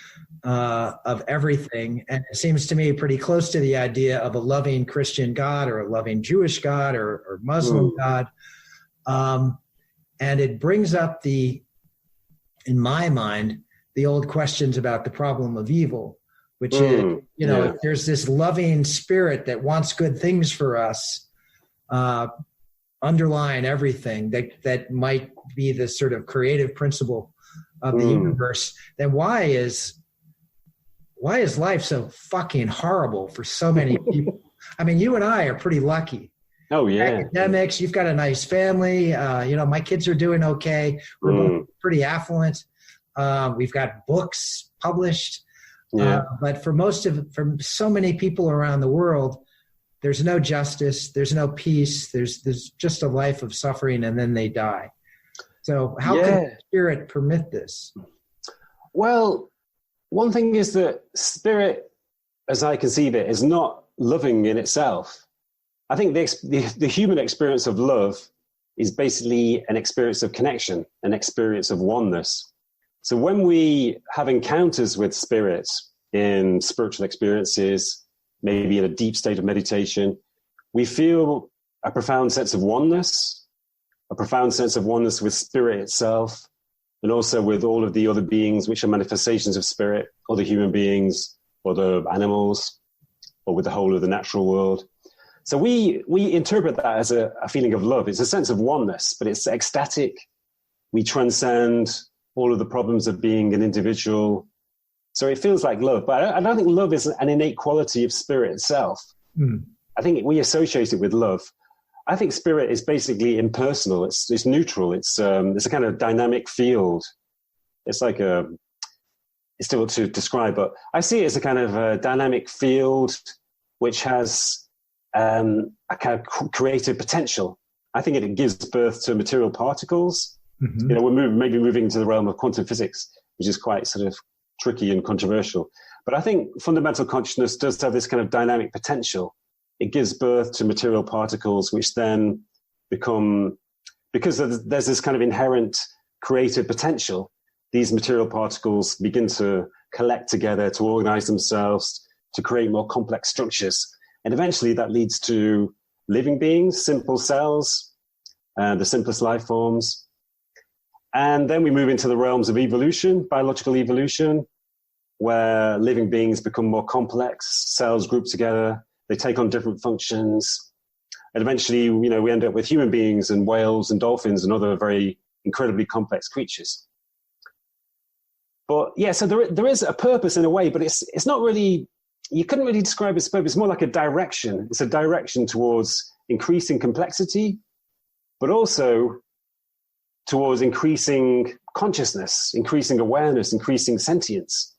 of everything. And it seems to me pretty close to the idea of a loving Christian God or a loving Jewish God or Muslim God. And it brings up in my mind, the old questions about the problem of evil, which is, if there's this loving spirit that wants good things for us, underlying everything that might be the sort of creative principle of the universe, then why is life so fucking horrible for so many people? I mean, you and I are pretty lucky. Oh yeah. Academics, you've got a nice family. My kids are doing okay. We're both pretty affluent. We've got books published. Yeah. But for so many people around the world, there's no justice, there's no peace, there's just a life of suffering, and then they die. So how can the spirit permit this? Well, one thing is that spirit, as I conceive it, is not loving in itself. I think the human experience of love is basically an experience of connection, an experience of oneness. So when we have encounters with spirit in spiritual experiences, maybe in a deep state of meditation, we feel a profound sense of oneness, with spirit itself, and also with all of the other beings which are manifestations of spirit, other human beings, other animals, or with the whole of the natural world. So we interpret that as a feeling of love. It's a sense of oneness, but it's ecstatic. We transcend all of the problems of being an individual. So it feels like love, but I don't think love is an innate quality of spirit itself. I think we associate it with love. I think spirit is basically impersonal. It's neutral. It's a kind of dynamic field. It's like it's difficult to describe, but I see it as a kind of a dynamic field which has a kind of creative potential. I think it gives birth to material particles. We're maybe moving into the realm of quantum physics, which is quite sort of tricky and controversial. But I think fundamental consciousness does have this kind of dynamic potential. It gives birth to material particles, which then become, because there's this kind of inherent creative potential, these material particles begin to collect together, to organize themselves, to create more complex structures. And eventually that leads to living beings, simple cells, the simplest life forms. And then we move into the realms of evolution, biological evolution, where living beings become more complex, cells group together, they take on different functions. And eventually, we end up with human beings and whales and dolphins and other very incredibly complex creatures. But yeah, so there is a purpose in a way, but it's not really, you couldn't really describe it as purpose. It's more like a direction. It's a direction towards increasing complexity, but also towards increasing consciousness, awareness, increasing sentience.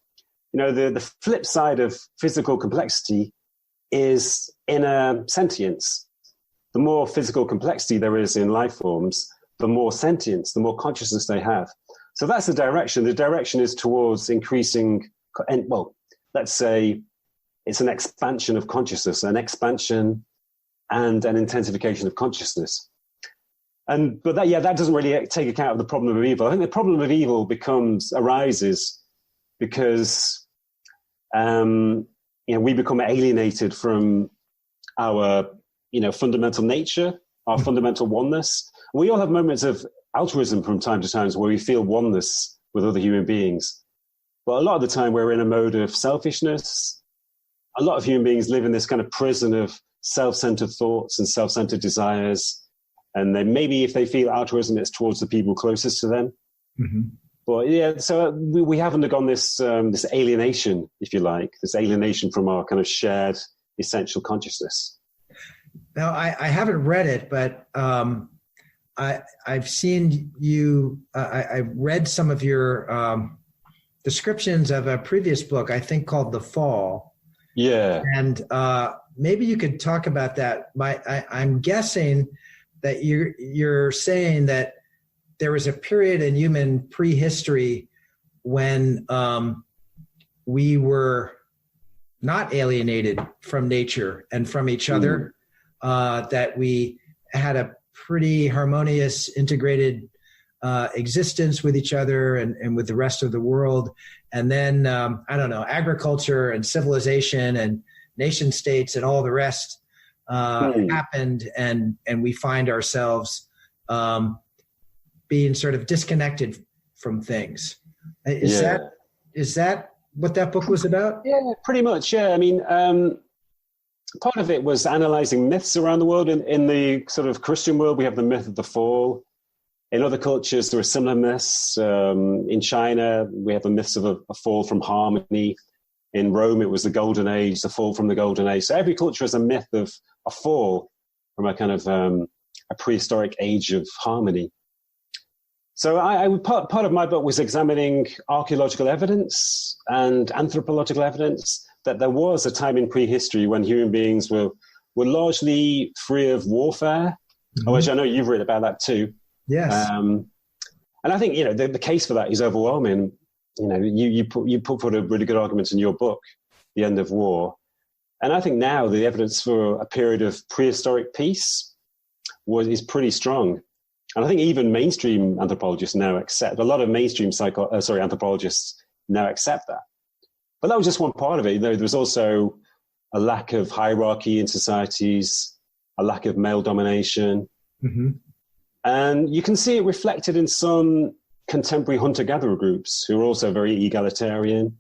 The flip side of physical complexity is inner sentience. The more physical complexity there is in life forms, the more sentience, the more consciousness they have. So that's the direction. The direction is towards increasing, let's say it's an expansion of consciousness, an expansion and an intensification of consciousness. But that doesn't really take account of the problem of evil. I think the problem of evil arises because we become alienated from our fundamental nature, our fundamental oneness. We all have moments of altruism from time to time where we feel oneness with other human beings. But a lot of the time we're in a mode of selfishness. A lot of human beings live in this kind of prison of self-centered thoughts and self-centered desires. And then maybe if they feel altruism, it's towards the people closest to them. But yeah, so we have undergone this alienation, if you like, this alienation from our kind of shared essential consciousness. Now, I haven't read it, but I've seen you. I read some of your descriptions of a previous book, I think called The Fall. Yeah. And maybe you could talk about that. I'm guessing that you're saying that there was a period in human prehistory when we were not alienated from nature and from each other, that we had a pretty harmonious, integrated existence with each other and with the rest of the world. And then, I don't know, agriculture and civilization and nation states and all the rest happened, and we find ourselves being sort of disconnected from things. Is that what that book was about? Yeah, pretty much. Yeah, I mean, part of it was analyzing myths around the world. In the sort of Christian world, we have the myth of the fall. In other cultures, there are similar myths. In China, we have the myths of a fall from harmony. In Rome, it was the Golden Age, the fall from the Golden Age. So every culture has a myth of a fall from a kind of a prehistoric age of harmony. So part of my book was examining archaeological evidence and anthropological evidence that there was a time in prehistory when human beings were largely free of warfare, which I know you've written about that too. Yes. And I think, the case for that is overwhelming. You put a really good argument in your book, The End of War. And I think now the evidence for a period of prehistoric peace is pretty strong. And I think even mainstream anthropologists now accept, a lot of mainstream anthropologists now accept that. But that was just one part of it. There was also a lack of hierarchy in societies, a lack of male domination. And you can see it reflected in some contemporary hunter-gatherer groups who are also very egalitarian.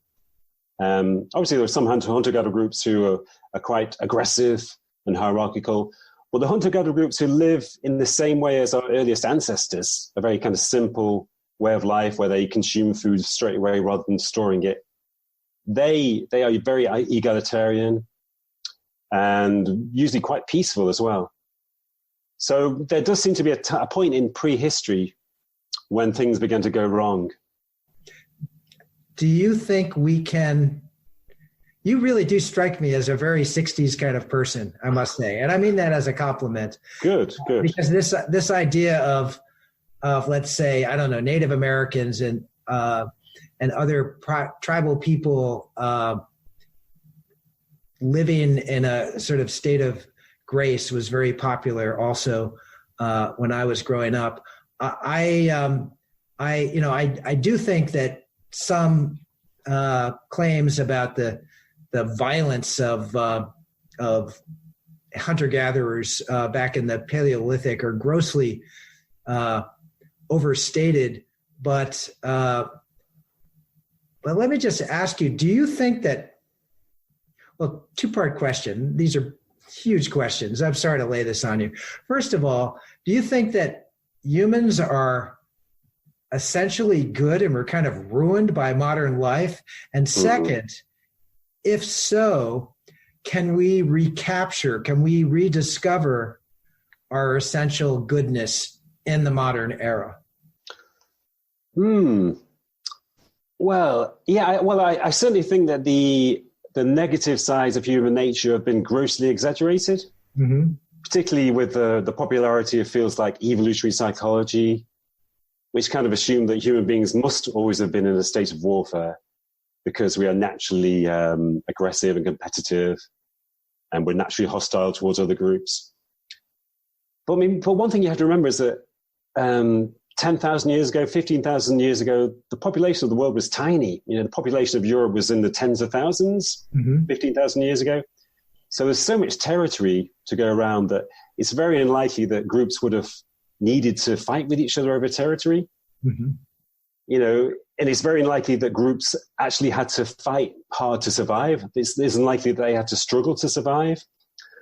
Obviously, there are some hunter-gatherer groups who are quite aggressive and hierarchical. Well, the hunter-gatherer groups who live in the same way as our earliest ancestors, a very kind of simple way of life where they consume food straight away rather than storing it, they are very egalitarian and usually quite peaceful as well. So there does seem to be a point in prehistory when things began to go wrong. Do you think we can... You really do strike me as a very 60s kind of person, I must say. And I mean that as a compliment. Good. Because this idea of let's say, I don't know, Native Americans and other tribal people living in a sort of state of grace was very popular also when I was growing up. I do think that some claims about the violence of hunter-gatherers back in the Paleolithic are grossly overstated. But let me just ask you, do you think that, well, two-part question. These are huge questions. I'm sorry to lay this on you. First of all, do you think that humans are essentially good and we're kind of ruined by modern life? And second, if so, can we rediscover our essential goodness in the modern era? Well, yeah, I certainly think that the negative sides of human nature have been grossly exaggerated, particularly with the popularity of fields like evolutionary psychology, which kind of assume that human beings must always have been in a state of warfare because we are naturally aggressive and competitive, and we're naturally hostile towards other groups. But one thing you have to remember is that 10,000 years ago, 15,000 years ago, the population of the world was tiny. The population of Europe was in the tens of thousands, 15,000 years ago. So there's so much territory to go around that it's very unlikely that groups would have needed to fight with each other over territory. And it's very unlikely that groups actually had to fight hard to survive. It's unlikely that they had to struggle to survive.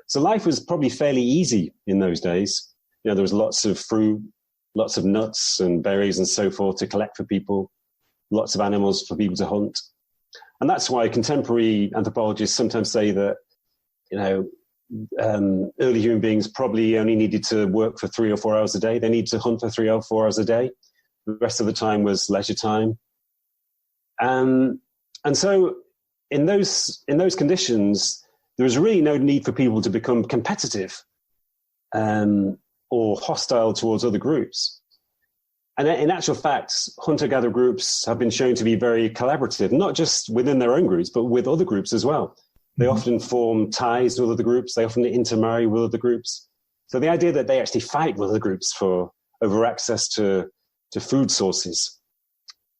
So life was probably fairly easy in those days. There was lots of fruit, lots of nuts and berries and so forth to collect for people, lots of animals for people to hunt. And that's why contemporary anthropologists sometimes say that, early human beings probably only needed to work for 3 or 4 hours a day. They need to hunt for 3 or 4 hours a day. The rest of the time was leisure time. And so in those conditions, there was really no need for people to become competitive or hostile towards other groups. And in actual fact, hunter-gatherer groups have been shown to be very collaborative, not just within their own groups, but with other groups as well. They often form ties with other groups. They often intermarry with other groups. So the idea that they actually fight with other groups over access to food sources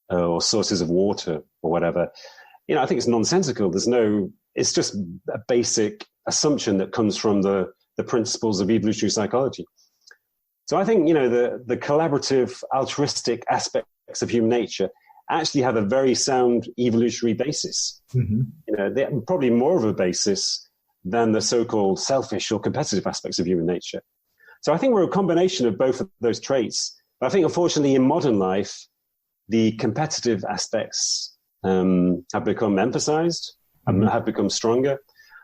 or sources of water or whatever, I think it's nonsensical. It's just a basic assumption that comes from the principles of evolutionary psychology. So I think, the collaborative, altruistic aspects of human nature actually have a very sound evolutionary basis. They're probably more of a basis than the so-called selfish or competitive aspects of human nature. So I think we're a combination of both of those traits. But I think, unfortunately, in modern life, the competitive aspects have become emphasized and have become stronger.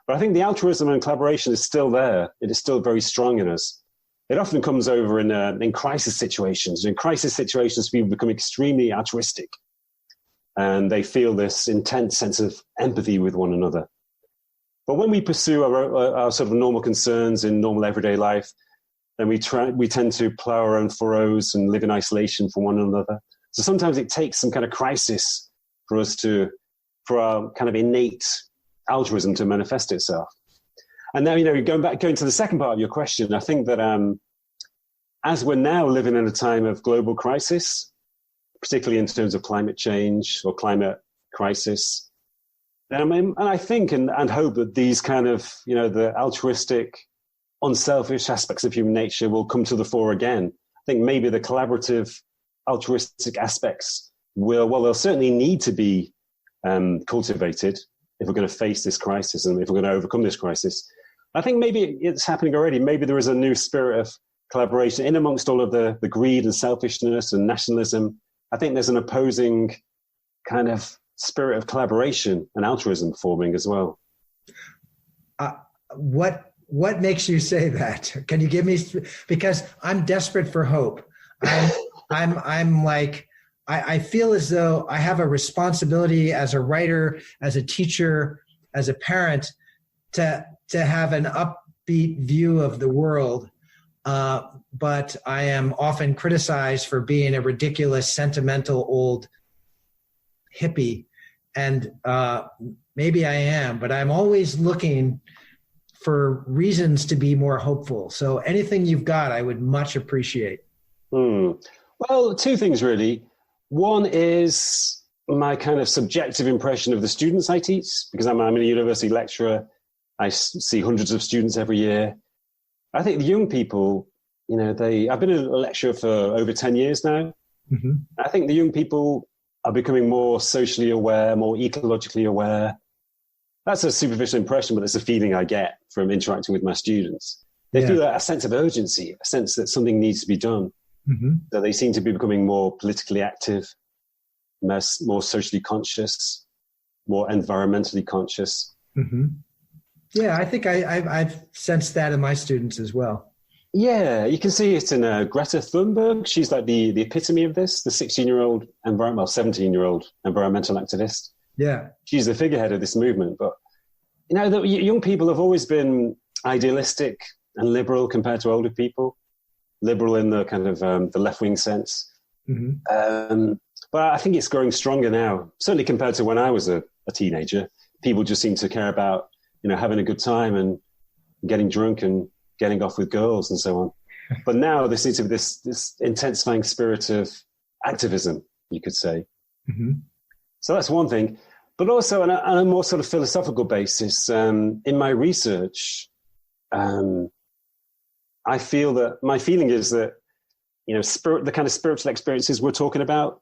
But I think the altruism and collaboration is still there. It is still very strong in us. It often comes over in crisis situations. In crisis situations, people become extremely altruistic, and they feel this intense sense of empathy with one another. But when we pursue our sort of normal concerns in normal everyday life, then we tend to plow our own furrows and live in isolation from one another. So sometimes it takes some kind of crisis for for our kind of innate altruism to manifest itself. And now, going to the second part of your question, I think that as we're now living in a time of global crisis, particularly in terms of climate change or climate crisis, and I think and hope that these kind of, the altruistic, unselfish aspects of human nature will come to the fore again. I think maybe the collaborative, altruistic aspects they'll certainly need to be cultivated if we're going to face this crisis and if we're going to overcome this crisis. I think maybe it's happening already. Maybe there is a new spirit of collaboration in amongst all of the greed and selfishness and nationalism. I think there's an opposing kind of spirit of collaboration and altruism forming as well. What makes you say that? Can you give me, because I'm desperate for hope. I'm like, I feel as though I have a responsibility as a writer, as a teacher, as a parent to have an upbeat view of the world. But I am often criticized for being a ridiculous, sentimental old hippie. And maybe I am, but I'm always looking for reasons to be more hopeful. So anything you've got, I would much appreciate. Well, two things really. One is my kind of subjective impression of the students I teach, because I'm a university lecturer. I see hundreds of students every year. I think the young people, I've been a lecturer for over 10 years now. I think the young people are becoming more socially aware, more ecologically aware. That's a superficial impression, but it's a feeling I get from interacting with my students. They feel a sense of urgency, a sense that something needs to be done. So they seem to be becoming more politically active, more socially conscious, more environmentally conscious. Yeah, I think I've sensed that in my students as well. Yeah, you can see it in Greta Thunberg. She's like the epitome of this, the 17-year-old environmental activist. Yeah. She's the figurehead of this movement. But, the young people have always been idealistic and liberal compared to older people. Liberal in the kind of the left-wing sense. But I think it's growing stronger now, certainly compared to when I was a teenager. People just seem to care about, having a good time and getting drunk and getting off with girls and so on. But now there seems to be this intensifying spirit of activism, you could say. So that's one thing. But also on a more sort of philosophical basis, in my research, I feel that my feeling is that, the kind of spiritual experiences we're talking about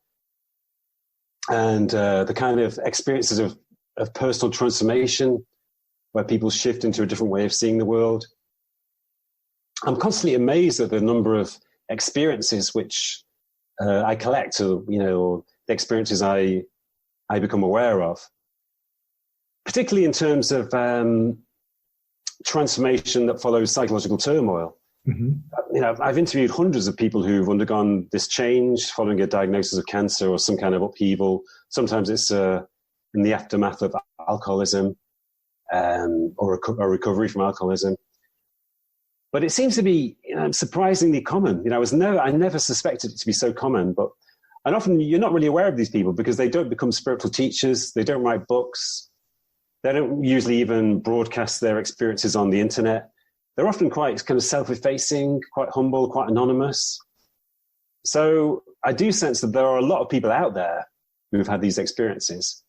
and the kind of experiences of personal transformation where people shift into a different way of seeing the world. I'm constantly amazed at the number of experiences which I collect, or the experiences I become aware of, particularly in terms of transformation that follows psychological turmoil. I've interviewed hundreds of people who've undergone this change following a diagnosis of cancer or some kind of upheaval. Sometimes it's in the aftermath of alcoholism or a recovery from alcoholism. But it seems to be surprisingly common. I never suspected it to be so common. And often you're not really aware of these people because they don't become spiritual teachers. They don't write books. They don't usually even broadcast their experiences on the internet. They're often quite kind of self-effacing, quite humble, quite anonymous. So I do sense that there are a lot of people out there who've had these experiences.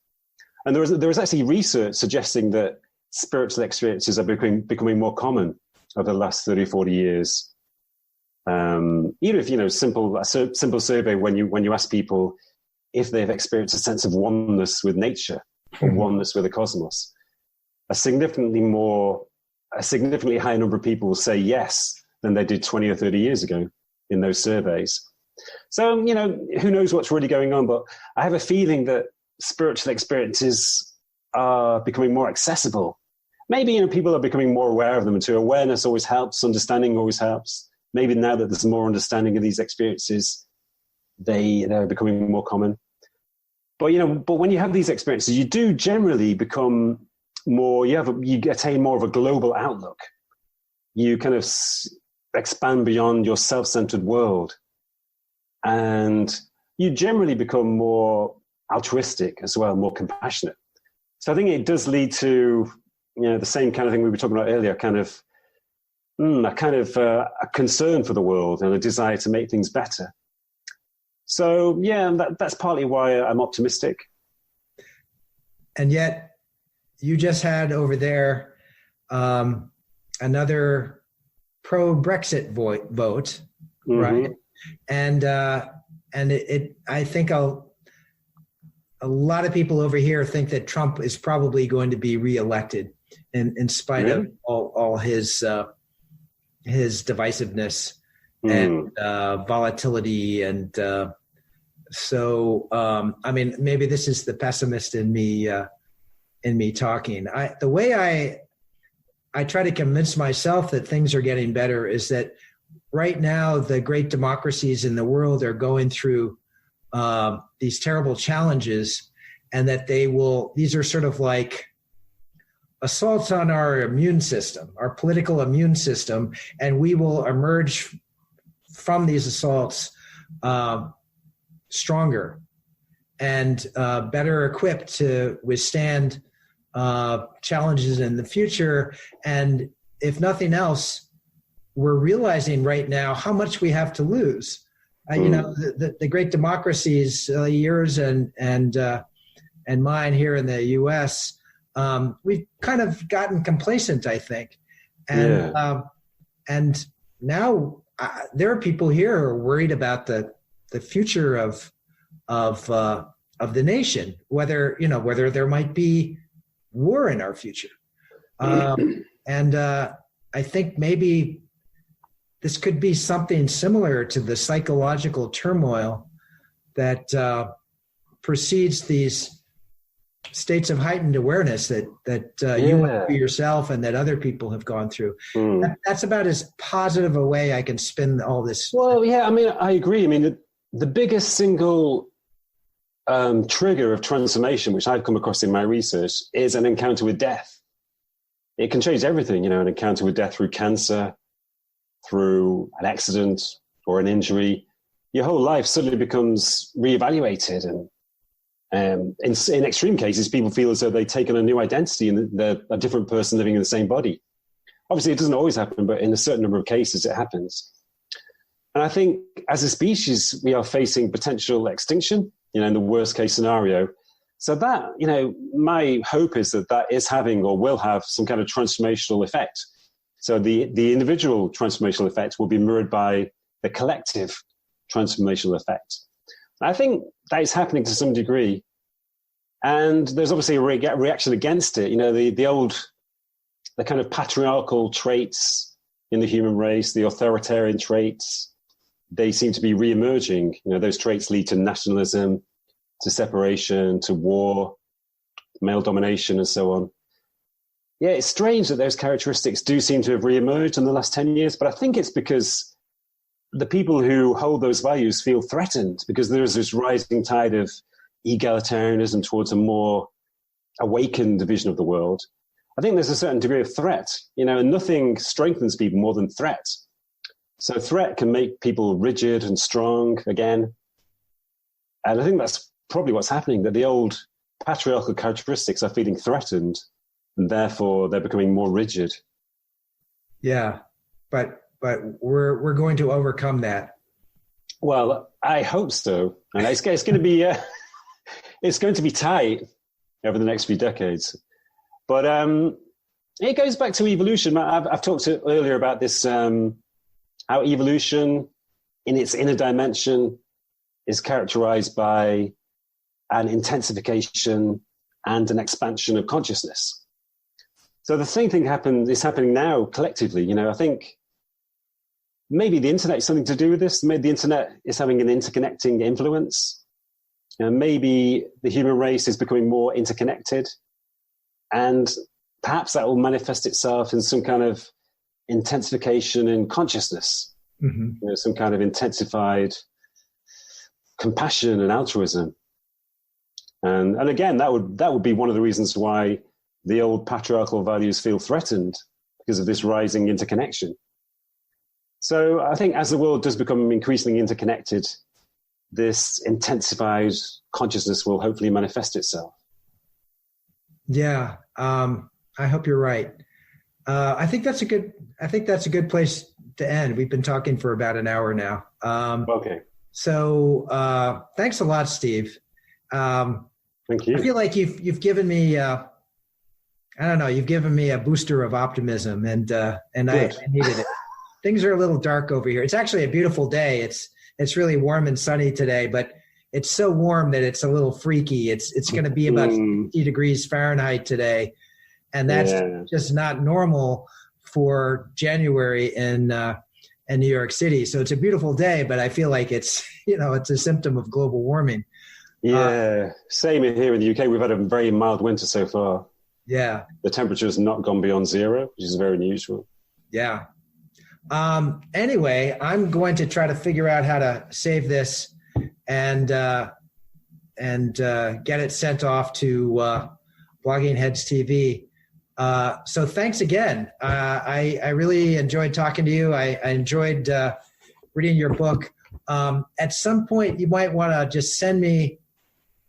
And there was actually research suggesting that spiritual experiences are becoming more common over the last 30, 40 years. Even if, a simple survey when you ask people if they've experienced a sense of oneness with nature or oneness with the cosmos, a significantly higher number of people will say yes than they did 20 or 30 years ago in those surveys. So, who knows what's really going on, but I have a feeling that spiritual experiences are becoming more accessible. Maybe, people are becoming more aware of them too. Awareness always helps. Understanding always helps. Maybe now that there's more understanding of these experiences, they're becoming more common. But, but when you have these experiences, you do generally become more, you attain more of a global outlook. You kind of expand beyond your self-centered world. And you generally become more altruistic as well, more compassionate. So I think it does lead to, the same kind of thing we were talking about earlier, a concern for the world and a desire to make things better. So, that's partly why I'm optimistic. And yet you just had over there another pro-Brexit vote, right? And I think a lot of people over here think that Trump is probably going to be reelected in spite of all his divisiveness and volatility. And maybe this is the pessimist in me talking. The way I try to convince myself that things are getting better is that right now the great democracies in the world are going through these terrible challenges, and that these are sort of like assaults on our immune system, our political immune system, and we will emerge from these assaults stronger and better equipped to withstand challenges in the future. And if nothing else, we're realizing right now how much we have to lose. The great democracies, yours and mine here in the U.S., we've kind of gotten complacent, I think, and now there are people here who are worried about the future of the nation, whether there might be war in our future, and I think maybe this could be something similar to the psychological turmoil that precedes these states of heightened awareness that you went through yourself and that other people have gone through. That's about as positive a way I can spin all this. Well, yeah, I agree. The biggest single trigger of transformation, which I've come across in my research, is an encounter with death. It can change everything, an encounter with death through cancer, through an accident or an injury. Your whole life suddenly becomes reevaluated, and in extreme cases, people feel as though they've taken a new identity and they're a different person living in the same body. Obviously, it doesn't always happen, but in a certain number of cases, it happens. And I think as a species, we are facing potential extinction, in the worst case scenario. So that, my hope is that is having or will have some kind of transformational effect. So the individual transformational effect will be mirrored by the collective transformational effect. I think that is happening to some degree. And there's obviously a reaction against it. The kind of patriarchal traits in the human race, the authoritarian traits, they seem to be re-emerging. Those traits lead to nationalism, to separation, to war, male domination, and so on. Yeah, it's strange that those characteristics do seem to have re-emerged in the last 10 years, but I think it's because the people who hold those values feel threatened, because there's this rising tide of egalitarianism towards a more awakened vision of the world. I think there's a certain degree of threat, and nothing strengthens people more than threat. So threat can make people rigid and strong again. And I think that's probably what's happening, that the old patriarchal characteristics are feeling threatened and therefore they're becoming more rigid. Yeah, but we're going to overcome that. Well, I hope so, and it's going to be it's going to be tight over the next few decades. But it goes back to evolution. I've talked earlier about this, how evolution in its inner dimension is characterized by an intensification and an expansion of consciousness. So the same thing is happening now collectively. I think maybe the internet is something to do with this. Maybe the internet is having an interconnecting influence. Maybe the human race is becoming more interconnected, and perhaps that will manifest itself in some kind of intensification in consciousness, some kind of intensified compassion and altruism. And again, that would be one of the reasons why the old patriarchal values feel threatened, because of this rising interconnection. So I think as the world does become increasingly interconnected, this intensified consciousness will hopefully manifest itself. Yeah, I hope you're right. I think that's a good place to end. We've been talking for about an hour now. Okay. So thanks a lot, Steve. Thank you. I feel like you've given me you've given me a booster of optimism, and I needed it. Things are a little dark over here. It's actually a beautiful day. It's really warm and sunny today, but it's so warm that it's a little freaky. It's going to be about 50 degrees Fahrenheit today, and that's just not normal for January in New York City. So it's a beautiful day, but I feel like it's a symptom of global warming. Yeah, same here in the UK. We've had a very mild winter so far. Yeah. The temperature has not gone beyond zero, which is very unusual. Yeah. Anyway, I'm going to try to figure out how to save this and get it sent off to Blogging Heads TV. So thanks again. I really enjoyed talking to you. I enjoyed reading your book. At some point, you might want to just send me,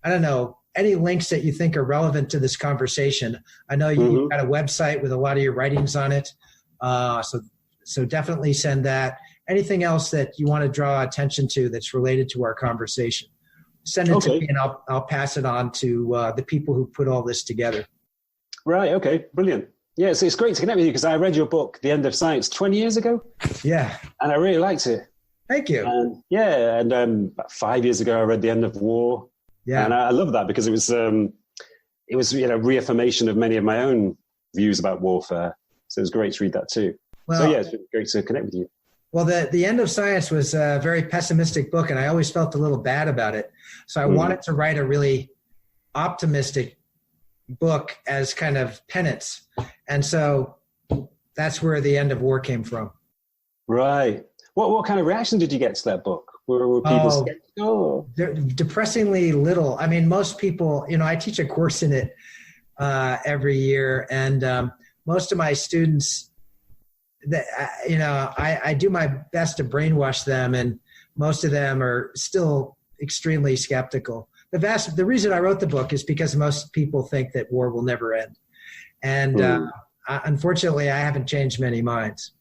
I don't know, any links that you think are relevant to this conversation. I know you've got a website with a lot of your writings on it. So definitely send that. Anything else that you want to draw attention to that's related to our conversation, send it to me, and I'll pass it on to the people who put all this together. Right. Okay. Brilliant. Yeah. So it's great to connect with you, because I read your book, The End of Science, 20 years ago. Yeah. And I really liked it. Thank you. And about 5 years ago, I read The End of War. Yeah. And I love that, because it was reaffirmation of many of my own views about warfare. So it was great to read that too. Well, so it's been great to connect with you. Well, the End of Science was a very pessimistic book, and I always felt a little bad about it. So I wanted to write a really optimistic book as kind of penance. And so that's where The End of War came from. Right. What kind of reaction did you get to that book? Were people skeptical? Depressingly little. I mean, most people, I teach a course in it every year, and most of my students, I do my best to brainwash them, and most of them are still extremely skeptical. The reason I wrote the book is because most people think that war will never end. And unfortunately, I haven't changed many minds.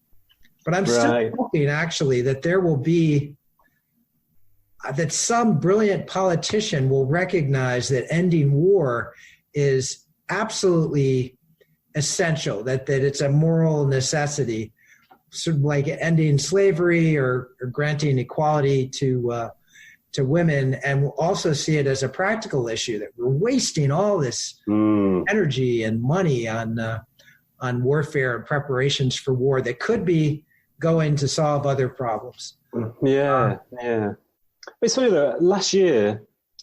But I'm still hoping, actually, that there will be that some brilliant politician will recognize that ending war is absolutely essential, that it's a moral necessity, sort of like ending slavery or granting equality to women, and we'll also see it as a practical issue, that we're wasting all this energy and money on warfare and preparations for war that could be going to solve other problems. Yeah. It's funny that last year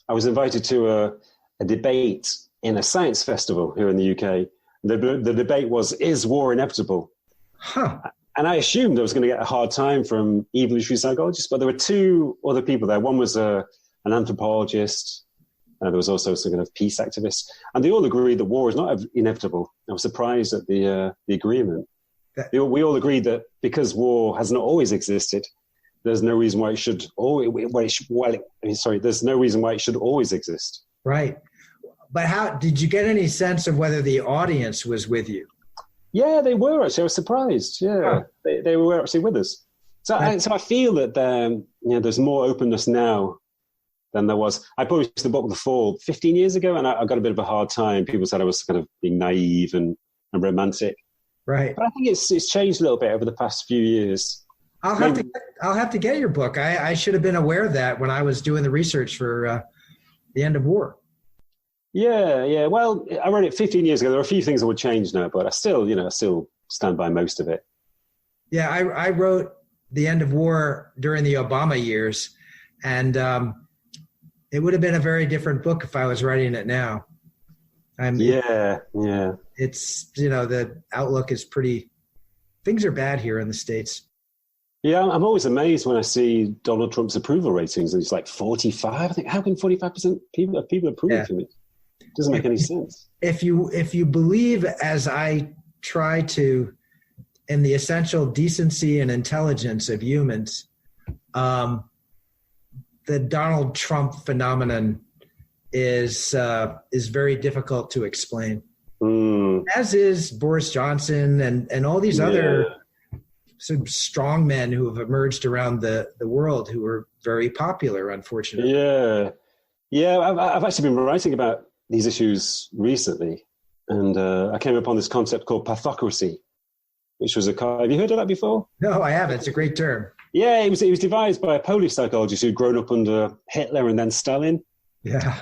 I was invited to a debate in a science festival here in the UK. The debate was, is war inevitable? Huh. And I assumed I was going to get a hard time from evolutionary psychologists, but there were two other people there. One was an anthropologist, and there was also some kind of peace activist. And they all agreed that war is not inevitable. I was surprised at the agreement. We all agreed that because war has not always existed, there's no reason why it should there's no reason why it should always exist. Right. But how did you get any sense of whether the audience was with you? Yeah, they were actually. I was surprised. Yeah, they were actually with us. So I feel that there's more openness now than there was. I published the book The Fall 15 years ago, and I got a bit of a hard time. People said I was kind of being naive and romantic. Right. But I think it's changed a little bit over the past few years. I'll have to get your book. I should have been aware of that when I was doing the research for The End of War. Yeah. Well, I wrote it 15 years ago. There are a few things that would change now, but I still stand by most of it. Yeah, I wrote The End of War during the Obama years, and it would have been a very different book if I was writing it now. Yeah. It's, the outlook is things are bad here in the States. Yeah, I'm always amazed when I see Donald Trump's approval ratings, and it's like 45. I think, how can 45% people approve of him? It doesn't make any sense. If you believe, as I try to, in the essential decency and intelligence of humans, the Donald Trump phenomenon is very difficult to explain. As is Boris Johnson and all these other some strong men who have emerged around the world who are very popular, unfortunately. Yeah. I've actually been writing about these issues recently, and I came upon this concept called pathocracy, which was have you heard of that before? No, I haven't. It's a great term. Yeah, it was devised by a Polish psychologist who'd grown up under Hitler and then Stalin. Yeah.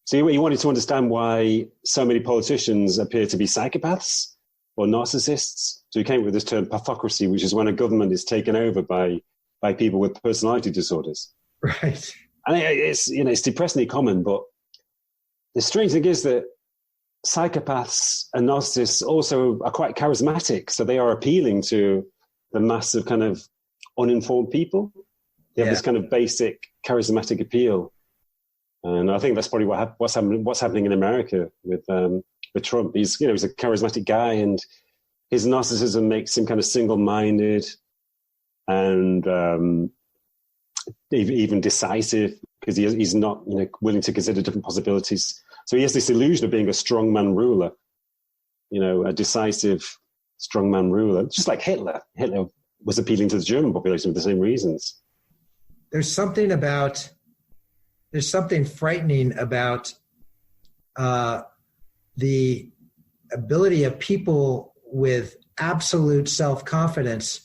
So he wanted to understand why so many politicians appear to be psychopaths or narcissists. So he came up with this term pathocracy, which is when a government is taken over by people with personality disorders. Right. And it's depressingly common, but the strange thing is that psychopaths and narcissists also are quite charismatic. So they are appealing to the mass of kind of uninformed people. They have this kind of basic charismatic appeal. And I think that's probably what's happening in America with Trump. He's a charismatic guy, and his narcissism makes him kind of single-minded and even decisive, because he's not willing to consider different possibilities. So he has this illusion of being a strongman ruler, a decisive strongman ruler, just like Hitler. Hitler was appealing to the German population for the same reasons. There's something frightening about the ability of people with absolute self-confidence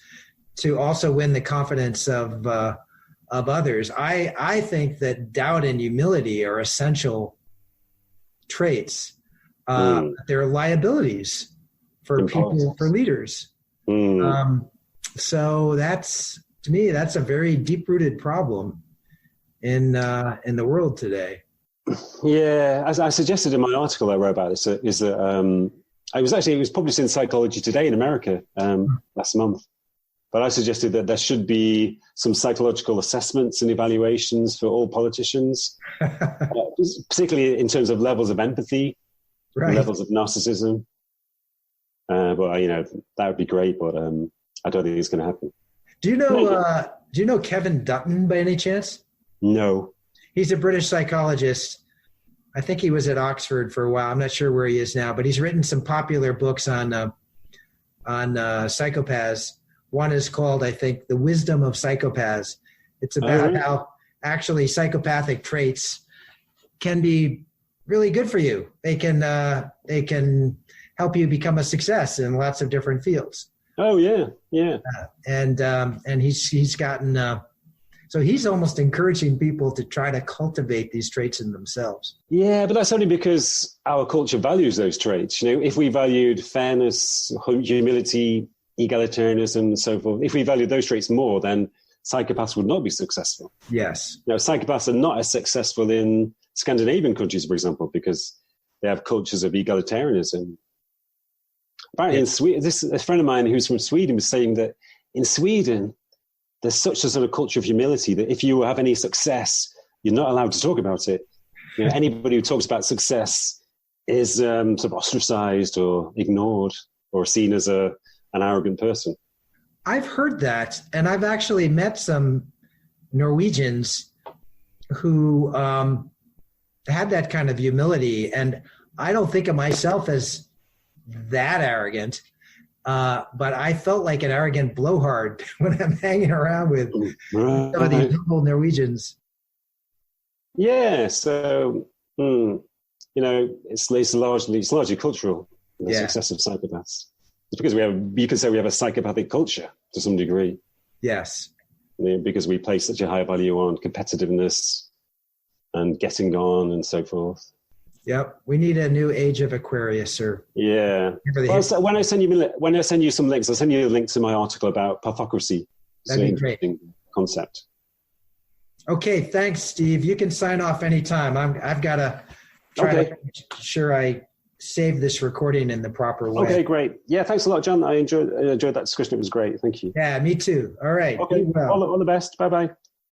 to also win the confidence of others. I think that doubt and humility are essential traits. They're liabilities for people, for leaders. So to me, that's a very deep-rooted problem in the world today. Yeah, as I suggested in my article I wrote about this, is that it was published in Psychology Today in America last month. But I suggested that there should be some psychological assessments and evaluations for all politicians, particularly in terms of levels of empathy, levels of narcissism. But that would be great, but I don't think it's going to happen. Do you know Kevin Dutton by any chance? No. He's a British psychologist. I think he was at Oxford for a while. I'm not sure where he is now, but he's written some popular books on psychopaths. One is called, I think, The Wisdom of Psychopaths. It's about how actually psychopathic traits can be really good for you. They can help you become a success in lots of different fields. Oh yeah. And he's gotten. So he's almost encouraging people to try to cultivate these traits in themselves. Yeah, but that's only because our culture values those traits. If we valued fairness, humility, egalitarianism, and so forth, if we valued those traits more, then psychopaths would not be successful. Yes. Psychopaths are not as successful in Scandinavian countries, for example, because they have cultures of egalitarianism. Apparently in Sweden, a friend of mine who's from Sweden was saying that in Sweden, there's such a sort of culture of humility that if you have any success, you're not allowed to talk about it. Anybody who talks about success is sort of ostracized or ignored or seen as an arrogant person. I've heard that, and I've actually met some Norwegians who had that kind of humility, and I don't think of myself as that arrogant. But I felt like an arrogant blowhard when I'm hanging around with some of these noble Norwegians. Yeah, so it's largely cultural. The success of psychopaths. It's because you could say we have a psychopathic culture to some degree. Yes, because we place such a high value on competitiveness and getting on and so forth. Yep, we need a new age of Aquarius, sir. Yeah. Well, so when I send you some links, I'll send you a link to my article about pathocracy. That'd be great. Concept. Okay, thanks, Steve. You can sign off anytime. I've got to try to make sure I save this recording in the proper way. Okay, great. Yeah, thanks a lot, John. I enjoyed that discussion. It was great. Thank you. Yeah, me too. All right. Okay. All the best. Bye-bye.